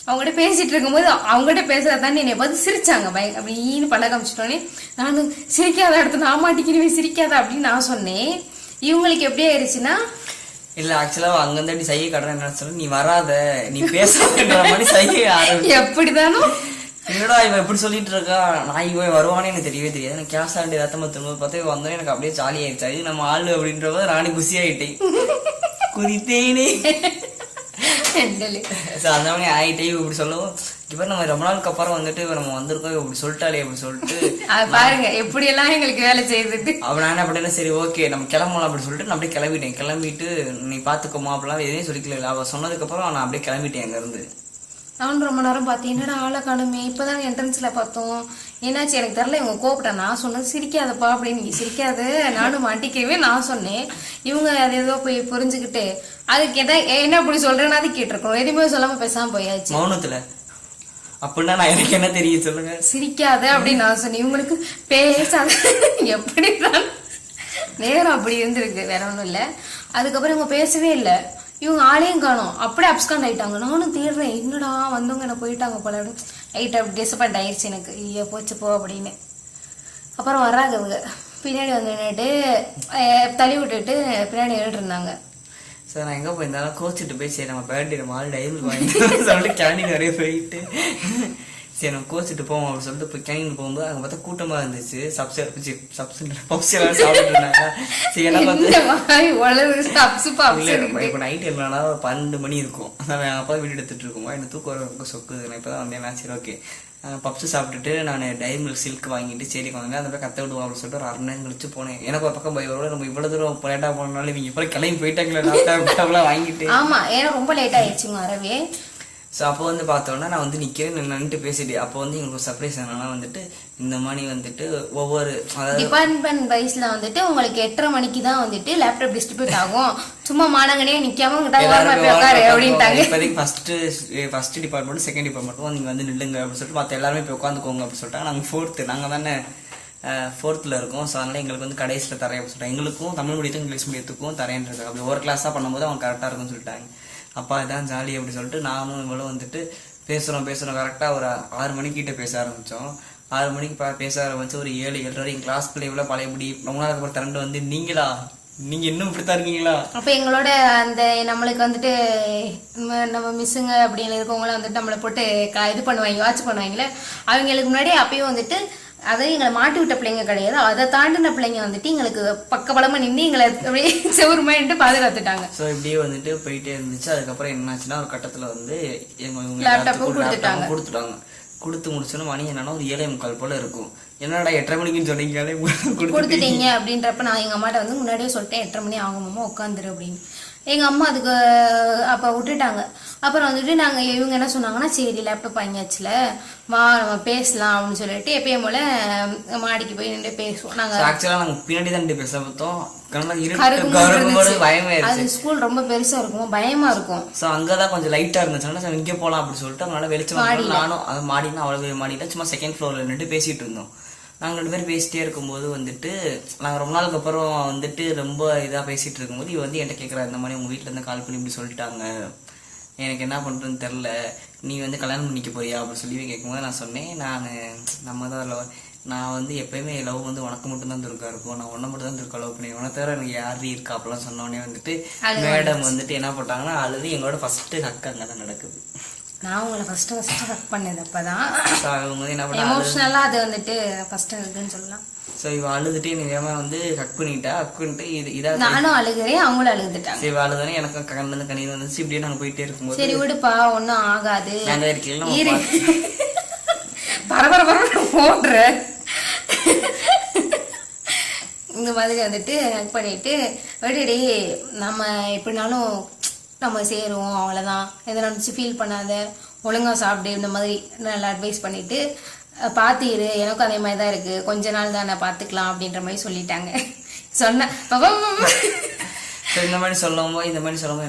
அவங்ககிட்ட பேசிட்டு இருக்கும்போது அவங்ககிட்ட பேசுறதாண்டி என்னை பார்த்து சிரிச்சாங்க. அப்படின்னு பழக காமிச்சிட்டோன்னே நானும் சிரிக்காத இடத்துல நான் மாட்டிக்கிறேன் சிரிக்காத அப்படின்னு நான் சொன்னேன். இவங்களுக்கு எப்படி ஆயிடுச்சுன்னா, இல்ல ஆக்சுவலா அங்க இருந்து சைகை காட்டுறேன் என்ன சொல்ல, நீ வராத நீ பேசுற மாதிரி சைகை எப்படிதானோ என்னடா இவன் எப்படி சொல்லிட்டு இருக்கா, நான் இவன் வருவானே எனக்கு தெரியவே தெரியாது. எனக்கு கேஸ் ஆண்டி ரத்தம் திரும்ப பார்த்து வந்தோம், எனக்கு அப்படியே ஜாலி ஆயிடுச்சு. அது நம்ம ஆளு அப்படின்ற போது நானே குசி ஆயிட்டேன், குதித்தேனே அந்த மாதிரி ஆயிட்டே. இப்படி சொல்லவும் இப்ப நம்ம ரொம்ப நாளுக்கு அப்புறம் வந்துட்டு நம்ம வந்திருக்கோம் இப்படி சொல்லிட்டாலே அப்படி சொல்லிட்டு பாருங்க எப்படி எல்லாம் எங்களுக்கு வேலை செய்யுது. அப்ப நான் என்ன பண்ணேன், சரி ஓகே நம்ம கிளம்பலாம் அப்படின்னு சொல்லிட்டு நான் அப்படியே கிளம்பிட்டேன். கிளம்பிட்டு நீ பாத்துக்கோமா அப்படிலாம் எதையும் சொல்லிக்கல. அவ சொன்னதுக்கு அப்புறம் நான் அப்படியே கிளம்பிட்டேன் அங்க இருந்து. நானும் ரொம்ப நேரம் பார்த்தேன், என்னடா ஆளை காணுமே, இப்பதான் என்ட்ரன்ஸ்ல பார்த்தோம், என்னாச்சு எனக்கு தெரியல. இவங்க கோப்பிட்டேன். நான் சொன்னது சிரிக்காதப்பா அப்படின்னு. நீ சிரிக்காத நானும் மாட்டிக்கவே நான் சொன்னேன். இவங்க அது ஏதோ போய் புரிஞ்சுக்கிட்டு அதுக்கு என்ன அப்படி சொல்றேன்னு அது கேட்டிருக்கணும். எதுவுமே சொல்லாம பேசாம போயாச்சு மௌனத்துல. அப்படின்னா நான் எனக்கு என்ன தெரியும் சொல்லுங்க. சிரிக்காத அப்படின்னு நான் சொன்னேன். இவங்களுக்கு பேசாத எப்படிதான் நேரம் அப்படி இருந்திருக்கு, வேற ஒண்ணும் இல்ல. அதுக்கப்புறம் இவங்க பேசவே இல்லை. இவங்க ஆளையும் காணும், அப்படியே அப்ஸ்காண்ட் ஆயிட்டாங்க. நானும் தேடுறேன், என்னடா வந்தவங்க என்ன போயிட்டாங்க போல அப்படின்னு. ரைட் அப்படி டிசப்பாயிண்ட் ஆயிடுச்சு எனக்கு. ஐயோ போச்சு போ அப்படின்னு. அப்புறம் வர்றாங்க இவங்க பின்னாடி வந்து நின்றுட்டு தள்ளி விட்டுட்டு பின்னாடி நின்றுட்டு இருந்தாங்க. சார் நான் எங்க போயிருந்தாலும் கோச்சிட்டு போய் சரி நம்ம பர்த்டே நம்ம ஆள் டைம் வாங்கிட்டு சொல்லிட்டு கேண்டீன் வரைய போயிட்டு சரி நம்ம கோச்சிட்டு போவோம் அப்படின்னு சொல்லிட்டு போய் கேண்டீன் போகும்போது அங்க பார்த்தா கூட்டமா இருந்துச்சு. இப்ப நைட் என்னன்னா 12 மணி இருக்கும். நான் அப்பா வீடு எடுத்துட்டு இருக்கோம். எனக்கு தூக்கம் வர சொக்குது. நான் இப்பதான் வந்தேன். சரி ஓகே பப்ஸ் சாப்பிட்டுட்டு நான் டைம் சில்க் வாங்கிட்டு சரி வாங்க அந்த போய் கத்த விடுவோம் அப்படின்னு சொல்லிட்டு ஒரு 1/2 நேரம் கழிச்சு போனேன். எனக்கு ஒரு பக்கம் பயம், நம்ம இவ்வளவு தூரம் லேட்டா போனாலும் இவங்க இப்ப கிளம்பி போயிட்டாங்களே வாங்கிட்டு. ஆமா ஏன்னா ரொம்ப லேட் ஆயிடுச்சுங்க வரவே. ஸோ அப்போ வந்து பார்த்தோன்னா நான் வந்து நிற்கிறேன் நின்றுட்டு பேசிட்டு அப்போ வந்து எங்களுக்கு சர்ப்ரைஸ் என்னன்னா வந்துட்டு இந்த மாதிரி வந்துட்டு ஒவ்வொரு டிபார்ட்மெண்ட் வைஸ்ல வந்துட்டு உங்களுக்கு 8:30 மணிக்கு தான் வந்துட்டு லேப்டாப் டிஸ்ட்ரிபியூட் ஆகும். சும்மா மாணவனே நிக்காம அப்படின்ட்டாங்க. இப்போதைக்கு ஃபர்ஸ்ட் டிபார்ட்மெண்ட் செகண்ட் டிபார்ட்மெண்ட்டும் நீங்க வந்து நில்லுங்க அப்படின்னு சொல்லிட்டு மற்ற எல்லாருமே போய் உட்காந்துக்கோங்க அப்படின்னு சொல்லிட்டாங்க. நாங்கள் 4th நாங்கள் தானே 4th இருக்கோம். ஸோ அதனால எங்களுக்கு வந்து கடைசியில் தரேன் அப்படின்னு சொல்லிட்டாங்க. எங்களுக்கும் தமிழ் மீடியத்துக்கும் இங்கிலீஷ் மீடியத்துக்கும் தரேன்றது அப்படி ஒரு கிளாஸாக பண்ணும்போது அவங்க கரெக்டாக இருக்கும்னு சொல்லிட்டாங்க. அப்பா இதான் ஜாலி அப்படி சொல்லிட்டு நானும் இவ்வளோ வந்துட்டு பேசுகிறோம் கரெக்டாக ஒரு 6 மணிக்கிட்ட பேச ஆரம்பித்தோம். 6 மணிக்கு பேச ஆரம்பிச்சு ஒரு 7-7:30 எங்கள் கிளாஸ் பிள்ளை இவ்வளோ பழையபடி ரொம்ப நாளுக்கு அப்புறம் திரண்டு வந்து நீங்க இன்னும் இப்படித்தான் இருக்கீங்களா. அப்ப எங்களோட அந்த நம்மளுக்கு வந்துட்டு நம்ம மிஸ்ஸுங்க அப்படின்னு இருக்கவங்கள வந்துட்டு நம்மளை போட்டு இது பண்ணுவாங்க, வாட்ச் பண்ணுவாங்களே. அவங்களுக்கு முன்னாடி அப்பயும் வந்துட்டு அதை எங்களை மாட்டி விட்ட பிள்ளைங்க கிடையாது, அதை தாண்டின பிள்ளைங்க வந்துட்டு எங்களுக்கு பக்கபலமா நின்று எங்களை அப்படியே செவருமாயிட்டு பாதுகாத்துட்டாங்க. ஸோ இப்படியே வந்துட்டு போயிட்டே இருந்துச்சு. அதுக்கப்புறம் என்னாச்சுன்னா ஒரு கட்டத்துல வந்து லேப்டாப்பும் கொடுத்துட்டாங்க. கொடுத்து முடிச்சோன்னா மணி என்னன்னா ஒரு 7:45 போல இருக்கும். என்னடா 8:30 மணிக்குன்னு சொன்னீங்களே கொடுத்துட்டீங்க அப்படின்றப்ப நான் எங்க அம்மாட்ட வந்து முன்னாடியே சொல்லிட்டேன் 8:30 மணி ஆகுமாமா உட்காந்துரு அப்படின்னு. எங்கள் அம்மா அதுக்கு அப்போ விட்டுட்டாங்க. அப்புறம் வந்துட்டு நாங்கள் இவங்க என்ன சொன்னாங்கன்னா, சரி லேப்டாப் வாங்கியாச்சுல வா நம்ம பேசலாம் அப்படின்னு சொல்லிட்டு எப்பயும் போல மாடிக்கு போய் நின்று பேசுவோம். நாங்கள் பின்னாடி தான் பேச பார்த்தோம். அது ஸ்கூல் ரொம்ப பெருசா இருக்கும், பயமா இருக்கும். ஸோ அங்கதான் கொஞ்சம் லைட்டா இருந்துச்சுன்னா இங்கே போகலாம் அப்படின்னு சொல்லிட்டு அதனால வெளிச்சம் நானும் அது மாடினா அவ்வளவு மாடினா சும்மா செகண்ட் ஃப்ளோர்ல நின்று பேசிட்டு இருந்தோம். நாங்கள் 2 பேரும் பேசிட்டே இருக்கும்போது வந்துட்டு நாங்கள் ரொம்ப நாளுக்கு அப்புறம் வந்துட்டு ரொம்ப இதாக பேசிட்டு இருக்கும்போது இவ வந்து என்கிட்ட கேட்குறா, இந்த மாதிரி உங்கள் வீட்டில் இருந்து கால் பண்ணி இப்படி சொல்லிட்டாங்க, எனக்கு என்ன பண்ணுறதுன்னு தெரில, நீ வந்து கல்யாணம் பண்ணிக்க போறியா அப்படின்னு சொல்லி கேட்கும்போது நான் சொன்னேன், நம்ம தான் நான் வந்து எப்பயுமே லவ் வந்து உனக்கு மட்டும்தான் துருக்கா இருக்கும், நான் உன்னை மட்டும் தான் துருக்கா லவ் பண்ணி உன தவிர எனக்கு யாரு இருக்கா அப்படிலாம் சொன்னோடனே வந்துட்டு மேடம் வந்துட்டு என்ன போட்டாங்கன்னா அழுது எங்களோட ஃபர்ஸ்ட் ஹக் அங்கே தான் நடக்குது. நான் உங்களை ஃபர்ஸ்ட் ஹக் பண்ணது அப்பதான் என்ன எமோஷனலா அது வந்துட்டு ஃபர்ஸ்ட் ஹக்னு சொல்லலாம். ஸோ இவ அழுதுட்டு நிஜமா வந்து ஹக் பண்ணிட்டா. ஹக் பண்ணிட்டு இதாக நானும் அழுகிறேன், அவங்களும் அழுதுட்டாங்க. சரி அழுதானே எனக்கு கண்ணு கண்ணீர் வந்துச்சு. இப்படியே நாங்கள் போயிட்டே இருக்கும்போது சரி விடுப்பா ஒன்னும் ஆகாது நாங்கள் இருக்கீங்களா பரபர போடுற இந்த மாதிரி வந்துட்டு ஹக் பண்ணிட்டு விடுடி நம்ம எப்படினாலும் நம்ம சேருவோம் அவ்வளோதான், எதை நினச்சி ஃபீல் பண்ணாத, ஒழுங்காக சாப்பிடு, இந்த மாதிரி நல்லா அட்வைஸ் பண்ணிட்டு பார்த்துரு, எனக்கும் அதே மாதிரி தான் இருக்குது, கொஞ்ச நாள் தான் நான் பார்த்துக்கலாம் அப்படின்ற மாதிரி சொல்லிட்டாங்க. சொன்னேன் இந்த மாதிரி சொல்லும்போது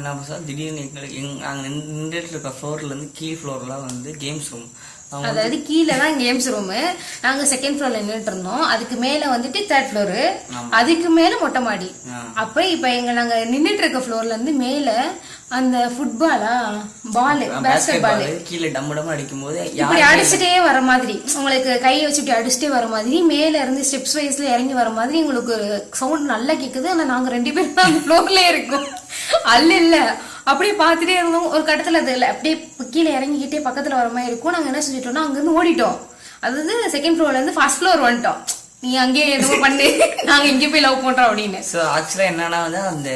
என்ன பண்ணா திடீர்னு எங்களுக்கு அங்கே நின்றுட்டு இருக்க ஃப்ளோர்லேருந்து கீழ் ஃப்ளோர்லாம் வந்து கேம்ஸ் ரூம், அதாவது கீழே தான் கேம்ஸ் ரூமு, நாங்க செகண்ட் ஃப்ளோர்ல நின்றுட்டு இருந்தோம், அதுக்கு மேல வந்துட்டு தேர்ட் ஃப்ளோரு, அதுக்கு மேல மொட்டை மாடி. அப்ப இப்ப நாங்க நின்றுட்டு இருக்க ஃப்ளோர்ல இருந்து மேல அந்த ஃபுட்பாலா பால் பேஸ்கெட் பால் கீழே டம்மு அடிக்கும் போது இப்படி அடிச்சுட்டே வர மாதிரி, உங்களுக்கு கையை வச்சு இப்படி அடிச்சுட்டே வர மாதிரி, மேல இருந்து ஸ்டெப்ஸ் வைஸ்ல இறங்கி வர மாதிரி உங்களுக்கு சவுண்ட் நல்லா கேக்குது. ஆனா நாங்க 2 பேரும் அந்த ஃப்ளோர்ல இருக்கோம், இல்ல அப்படியே பார்த்துட்டே இருந்தோம். ஒரு கட்டத்துல அது இல்லை அப்படியே கீழே இறங்கிக்கிட்டே பக்கத்துல வர மாதிரி இருக்கும். நாங்க என்ன செஞ்சிட்டோம்னா அங்கிருந்து ஓடிட்டோம், அதாவது செகண்ட் ஃப்ளோர்ல இருந்து ஃபர்ஸ்ட் ஃப்ளோர் வந்துட்டோம். நீ அங்கேயே எதுவும் பண்ணு, நாங்க இங்கே போய் லவ் பண்றோம் அப்படின்னு. ஸோ ஆக்சுவலா என்னன்னா வந்து அந்த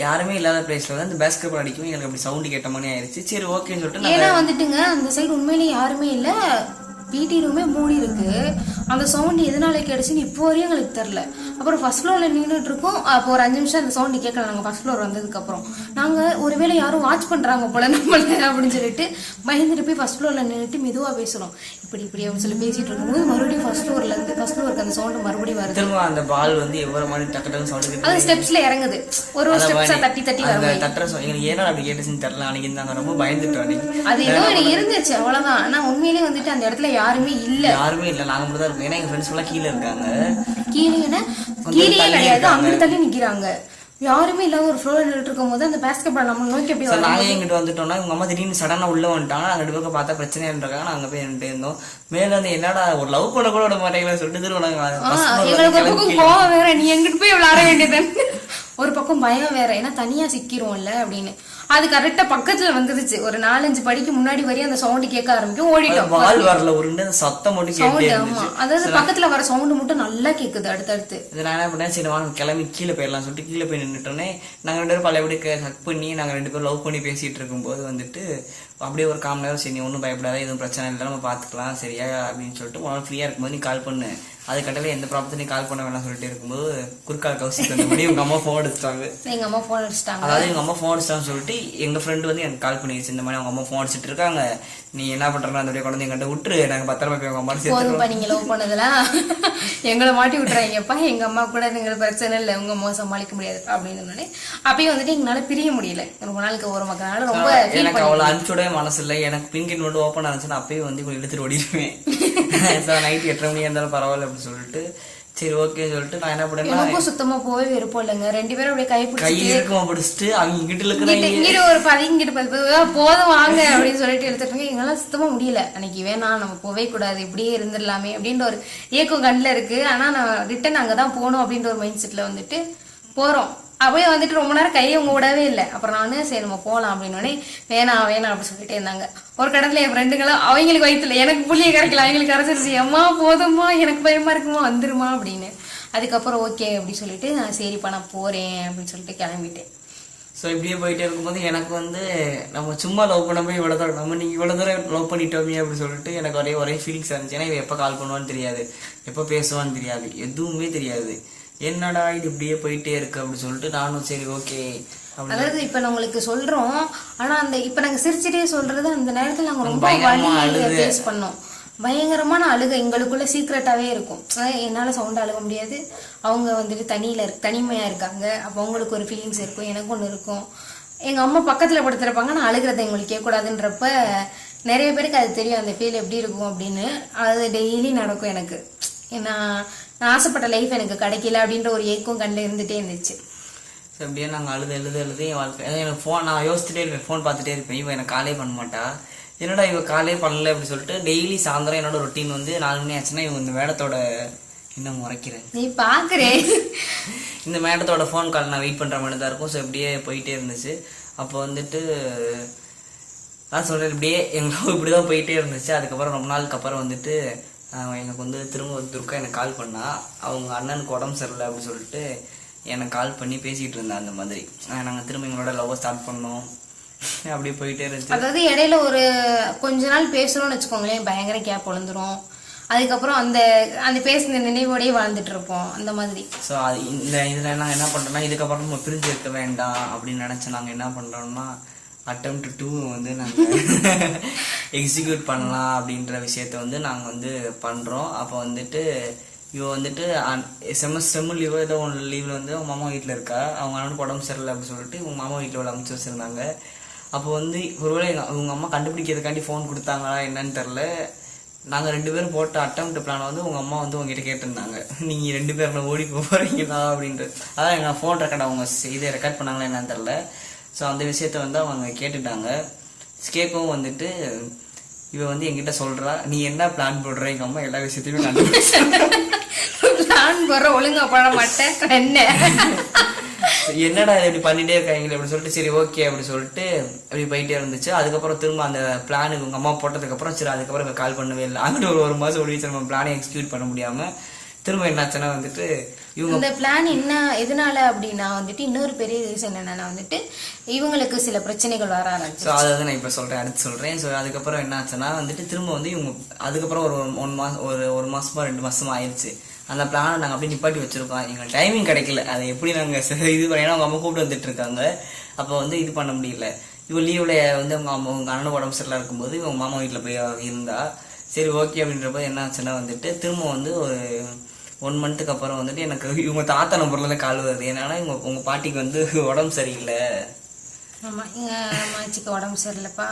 யாருமே இல்லாத பிளேஸ்ல வந்து அந்த பேஸ்கெட் பால் அடிக்கும் எங்களுக்கு அப்படி சவுண்ட் கேட்ட மாதிரி ஆயிடுச்சு. சரி ஓகேன்னு சொல்லிட்டு ஏன்னா வந்துட்டுங்க அந்த சைடு உண்மையிலேயே யாருமே இல்ல, பிடி ரூமே மூடி இருக்கு. அந்த சவுண்ட் எதனால கேடுச்சுன்னு இப்போ வரையும் எங்களுக்கு தெரியல. அப்புறம் ஃபர்ஸ்ட் ஃப்ளோர்ல நின்றுட்டு இருக்கோம். அப்போ ஒரு 5 நிமிஷம் அந்த சவுண்ட் கேட்கல. நாங்கள் ஃபர்ஸ்ட் ஃப்ளோர் வந்ததுக்கு அப்புறம் நாங்க ஒருவேளை யாரும் வாட்ச் பண்றாங்க போல நம்மள அப்படின்னு சொல்லிட்டு பயந்துட்டு போய் ஃபர்ஸ்ட் ஃப்ளோர்ல நின்றுட்டு மெதுவா பேசுறோம். இப்படி அப்படின்னு சொல்லி பேசிட்டு இருக்கும்போது மறுபடியும் ஃபர்ஸ்ட் ஃப்ளோருக்கு அந்த சவுண்ட் மறுபடியும் வருது. திரும்ப அந்த பால் வந்து எவ்வளவு மாதிரி டக்கு சவுண்ட் அது ஸ்டெப்ஸ்ல இறங்குது, ஒரு ஸ்டெப்ஸா தட்டி வரும். எங்களுக்கு ஏன்னா அப்படி கேட்டுச்சுன்னு தெரியல. அன்னைக்கு நாங்க ரொம்ப பயந்துட்டோம். அது ஏதோ இருந்துச்சு அவ்வளவுதான். ஆனா உண்மையிலேயே வந்துட்டு அந்த இடத்துல யாருமே இல்ல. நாங்க மட்டும் தான் இருக்கோம். ஏன்னா எங்க ஃப்ரெண்ட்ஸ் எல்லாம் கீழே இருக்காங்க. கீழே கிடையாது, அங்கிட்டு தள்ளி நிக்கிறாங்க. யாருமே இல்லாத ஒரு ஃப்ளோர் நின்றுட்டு இருக்கும் போது அந்த பேஸ்கெட் பால் நம்ம நோக்கி எப்படி வரும். நாங்க எங்கிட்ட வந்துட்டோம்னா உங்க அம்மா திடீர்னு சடனா உள்ள வந்துட்டாங்க. நாங்க 2 பேரும் பார்த்தா பிரச்சனையா இருக்காங்க. நாங்க போய் நின்று இருந்தோம். மேல வந்து என்னடா ஒரு லவ் பண்ண கூட விட மாட்டேங்களா சொல்லிட்டு எங்களுக்கு கோவம் வேற, நீ எங்கிட்டு போய் விளையாட வேண்டியது, ஒரு பக்கம் பயம் வேற, ஏன்னா தனியா சிக்கிருவோம்ல அப்படின்னு. அது கரெக்டா பக்கத்துல வந்துருச்சு. ஒரு 4-5 படிக்கு முன்னாடி வரையும் அந்த சவுண்ட் கேட்க ஆரம்பிக்கும். ஓடிட்டோம். பால் வரல, ஒரு சத்தம் மட்டும் கேட்டே இருந்துச்சு. அதாவது பக்கத்துல வர சவுண்ட் மட்டும் நல்லா கேக்குது அடுத்தடுத்து. நான் என்ன பண்ணேன், சரி வாங்க கிளம்பி கீழே போயிடலாம் சொல்லிட்டு கீழே போய் நின்றுட்டோன்னே நாங்க 2 பேரும் பழையபடி ஹக் பண்ணி நாங்க 2 பேரும் லவ் பண்ணி பேசிட்டு இருக்கும்போது வந்துட்டு அப்படியே ஒரு 1/4 மணி நேரம் சரி ஒன்றும் பயப்படாத, எதுவும் பிரச்சனை இல்லை, நம்ம பார்த்துக்கலாம் சரியா அப்படின்னு சொல்லிட்டு உனக்கு ஃப்ரீயா இருக்கும்போது நீ கால் பண்ணு, அது கட்டல எந்த ப்ராப்ளத்தையும் நீ கால் பண்ண வேணாம் சொல்லிட்டு இருக்கும்போது குறுக்கால் கவுசிக்கு அந்த மாதிரி உங்க அம்மா ஃபோன் அடிச்சிட்டாங்க. எங்க அம்மா ஃபோன் அடிச்சிட்டாங்க. அதாவது எங்க அம்மா ஃபோன் அடிச்சிட்டான்னு சொல்லிட்டு எங்க ஃப்ரெண்டு வந்து எனக்கு கால் பண்ணிடுச்சு. இந்த மாதிரி அவங்க அம்மா ஃபோன் அடிச்சிட்டு இருக்காங்க, நீ என்ன பண்றா அந்த குழந்தை எங்கிட்ட விட்டுரு, நாங்க பத்திரமா போய் உங்க அம்மா சேர்த்து நீங்க லவ் பண்ணதெல்லாம் எங்களை மாட்டி விட்டுறாங்கப்பா, எங்க அம்மா கூட எங்களுக்கு பிரச்சனை இல்லை, உங்க அம்மா சமாளிக்க முடியாது அப்படின்னு. அப்பயும் வந்துட்டு எங்களால பிரிய முடியல. ரொம்ப நாளுக்கு ஒரு மக்களால ரொம்ப எனக்கு அவளை அனுப்பிச்சுடவே மனசு இல்லை. எனக்கு பின்கெட் மட்டும் ஓப்பன் ஆச்சுன்னா அப்பயும் வந்து எடுத்துட்டு ஓடிடுவேன். நைட் 8:30 மணியா இருந்தாலும் பரவாயில்ல அப்படின்னு சொல்லிட்டு சரி ஓகே சொல்லிட்டு நான் என்ன பண்ணேன், சுத்தமா போவே விருப்பம் இல்லைங்க. 2 பேரும் அப்படியே கை இருக்குமா பிடிச்சிட்டு அவங்க கிட்ட இங்கிட்ட ஒரு 10 போதும் வாங்க அப்படின்னு சொல்லிட்டு எடுத்துட்டு எங்களால சுத்தமா முடியல. அன்னைக்கு வேணாம் நம்ம போவே கூடாது, இப்படியே இருந்துடலாமே அப்படின்ற ஒரு ஏக்கம் கண்ணில் இருக்கு. ஆனா நான் ரிட்டன் அங்கதான் போகணும் அப்படின்ற ஒரு மைண்ட் செட்ல வந்துட்டு போறோம். அப்படியே வந்துட்டு ரொம்ப நேரம் கையை அவங்க விடவே இல்லை. அப்புறம் நானே சரி நம்ம போகலாம் அப்படின்னு வேணாம் அப்படின்னு சொல்லிட்டே இருந்தாங்க. ஒரு கடத்துல என் ஃப்ரெண்டுங்களாம் அவங்களுக்கு வயிற்றுல எனக்கு புள்ளியை கரைக்கல, அவங்களுக்கு கரைச்சிருச்சு, அம்மா போதும்மா எனக்கு பயமா இருக்குமா வந்துருமா அப்படின்னு. அதுக்கப்புறம் ஓகே அப்படின்னு சொல்லிட்டு நான் சரிப்பா நான் போறேன் அப்படின்னு சொல்லிட்டு கிளம்பிட்டேன். ஸோ இப்படியே போயிட்டே இருக்கும்போது எனக்கு வந்து நம்ம சும்மா லவ் பண்ண போய் இவ்வளோ தூரம் நம்ம நீங்கள் இவ்வளோ தூரம் லவ் பண்ணிட்டோமே அப்படின்னு சொல்லிட்டு எனக்கு ஒரே ஃபீலிங்ஸ் இருந்துச்சு. ஏன்னா இவன் எப்போ கால் பண்ணுவான்னு தெரியாது, எப்போ பேசுவான்னு தெரியாது, எதுவுமே தெரியாது. என்னடா இது இப்படியே போயிட்டே இருக்கு அப்படின்னு சொல்லிட்டு நானும் சரி ஓகே அதாவது இப்ப நான் உங்களுக்கு சொல்றோம், ஆனா அந்த இப்ப நாங்க சிரிச்சுட்டே சொல்றது அந்த நேரத்துல நாங்க ரொம்ப வலி ஃபேஸ் பண்ணோம். பயங்கரமான அழுகை எங்களுக்குள்ள சீக்ரெட்டாவே இருக்கும். என்னால சவுண்டா அழுக முடியாது, அவங்க வந்துட்டு தனிமையா இருக்காங்க, அப்போ அவங்களுக்கு ஒரு ஃபீலிங்ஸ் இருக்கும், எனக்கு ஒண்ணு இருக்கும். எங்க அம்மா பக்கத்துல படுத்துருப்பாங்க, நான் அழுகிறத எங்களுக்கு கேட்கக்கூடாதுன்றப்ப நிறைய பேருக்கு அது தெரியும் அந்த ஃபீல் எப்படி இருக்கும் அப்படின்னு. அது டெய்லி நடக்கும் எனக்கு. நான் ஆசைப்பட்ட லைஃப் எனக்கு கிடைக்கல அப்படின்ற ஒரு ஏக்கம் கண்ணில் இருந்துட்டே இருந்துச்சு. ஸோ அப்படியே நாங்கள் அழுது என் வாழ்க்கை எனக்கு ஃபோன் நான் யோசிச்சுட்டே இருப்பேன், ஃபோன் பார்த்துட்டே இருப்பேன். இவன் எனக்கு காலே பண்ண மாட்டா, என்னடா இவ காலே பண்ணல அப்படின்னு சொல்லிட்டு டெய்லி சாயந்தரம் என்னோட ரொட்டீன் வந்து 4 மணி ஆச்சுன்னா இவங்க இந்த மேடத்தோட இன்னும் முறைக்கிறேன் நீ பாக்குறேன் இந்த மேடத்தோட ஃபோன் கால் நான் வெயிட் பண்ணுற மாதிரி தான் இருக்கும். ஸோ இப்படியே போயிட்டே இருந்துச்சு. அப்போ வந்துட்டு நான் சொல்கிறேன் இப்படியே எங்களுக்கு இப்படி தான் போயிட்டே இருந்துச்சு. அதுக்கப்புறம் ரொம்ப நாளுக்கு அப்புறம் வந்துட்டு எனக்கு வந்து திரும்ப துர்கா எனக்கு கால் பண்ணா, அவங்க அண்ணனுக்கு உடம்பு சரியில்லை அப்படின்னு சொல்லிட்டு எனக்கு கால் பண்ணி பேசிகிட்டு இருந்தேன். அந்த மாதிரி நாங்கள் திரும்ப எங்களோட லவ்வை ஸ்டார்ட் பண்ணோம். அப்படியே போயிட்டே இருந்துச்சு. அதாவது இடையில ஒரு கொஞ்ச நாள் பேசுறோம்னு வச்சுக்கோங்களேன், பயங்கர கேப் விழுந்துரும். அதுக்கப்புறம் அந்த அந்த பேசின நினைவோடய வாழ்ந்துட்டு இருப்போம் அந்த மாதிரி. ஸோ அது இதில் நாங்கள் என்ன பண்ணுறோம்னா, இதுக்கப்புறம் நம்ம பிரிஞ்சு இருக்க வேண்டாம் அப்படின்னு நினச்சி நாங்கள் என்ன பண்ணுறோம்னா attempt 2 வந்து நாங்கள் எக்ஸிக்யூட் பண்ணலாம் அப்படின்ற விஷயத்த வந்து நாங்கள் வந்து பண்ணுறோம். அப்போ வந்துட்டு இவ வந்துட்டு செம்ம லீவோ ஏதோ ஒன்று லீவில் வந்து அவங்க மாமா வீட்டில் இருக்கா, அவங்க அண்ணனுக்கு உடம்பு சரியில்லை அப்படின்னு சொல்லிட்டு இவங்க மாமா வீட்டில் உள்ள அமைச்சு வச்சுருந்தாங்க. அப்போ வந்து ஒருவேளை இவங்க அம்மா கண்டுபிடிக்கிறதுக்காண்டி ஃபோன் கொடுத்தாங்களா என்னன்னு தெரில. நாங்கள் 2 பேரும் போட்ட அட்டெம்ப்ட் பிளானை வந்து உங்கள் அம்மா வந்து உங்ககிட்ட கேட்டிருந்தாங்க, நீங்கள் 2 பேரும் ஓடி போகிறீங்களா அப்படின்ட்டு. அதான் எங்கள் ஃபோன் ரெக்கார்ட் அவங்க இதை ரெக்கார்ட் பண்ணாங்களா என்னன்னு தெரில. ஸோ அந்த விஷயத்த வந்து அவங்க கேட்டுட்டாங்க. கேட்கவும் வந்துட்டு இவ வந்து என்கிட்ட சொல்கிறா, நீ என்ன பிளான் போடுற, எங்கள் அம்மா எல்லா விஷயத்தையுமே பிளான் போடுற ஒழுங்கா பண்ண மாட்டேன் என்ன என்னடா இப்படி பண்ணிட்டே இருக்காங்க அப்படி சொல்லிட்டு சரி ஓகே அப்படி சொல்லிட்டு அப்படி போயிட்டே இருந்துச்சு. அதுக்கப்புறம் திரும்ப அந்த பிளானுக்கு உங்கள் அம்மா போட்டதுக்கப்புறம் சரி அதுக்கப்புறம் இப்போ கால் பண்ணவே இல்லை. அங்கிட்டு ஒரு மாதம் ஓடிச்சு, நம்ம பிளானை எக்ஸிக்யூட் பண்ண முடியாமல் திரும்ப என்னாச்சுன்னா வந்துட்டு இவங்க இந்த பிளான் என்ன எதனால அப்படின்னா வந்துட்டு இன்னொரு பெரிய ரீசன் என்னன்னா வந்துட்டு இவங்களுக்கு சில பிரச்சனைகள் வர ஆரம்பிச்சு. ஸோ அதை நான் இப்போ சொல்கிறேன், அடுத்து சொல்கிறேன். ஸோ அதுக்கப்புறம் என்ன ஆச்சுன்னா வந்துட்டு திரும்ப வந்து இவங்க அதுக்கப்புறம் ஒரு 1 மாதம் ஒரு மாதமா 2 மாதமா ஆயிடுச்சு. அந்த பிளானை நாங்கள் அப்படியே நிப்பாட்டி வச்சுருக்கோம். எங்களுக்கு டைமிங் கிடைக்கல, அதை எப்படி நாங்கள் இது பண்ணி அவங்க அம்மா கூப்பிட்டு வந்துட்டு இருக்காங்க. அப்போ வந்து இது பண்ண முடியல. இவள் லீவில் வந்து அவங்க அண்ணன் உடம்பு சரியில்லாம இருக்கும்போது இவங்க மாமா வீட்டில் போய் இருந்தா. சரி ஓகே அப்படின்றப்ப என்ன ஆச்சுன்னா வந்துட்டு திரும்ப வந்து ஒரு 1 மந்த்துக்கு அப்புறம் வந்துட்டு எனக்கு இவங்க தாத்தா நம்பர்லேருந்து கால் வருது. என்னன்னா உங்கள் பாட்டிக்கு வந்து உடம்பு சரியில்லை. ஆமாம், எங்கள் அம்மாச்சிக்கு உடம்பு சரியில்லைப்பா,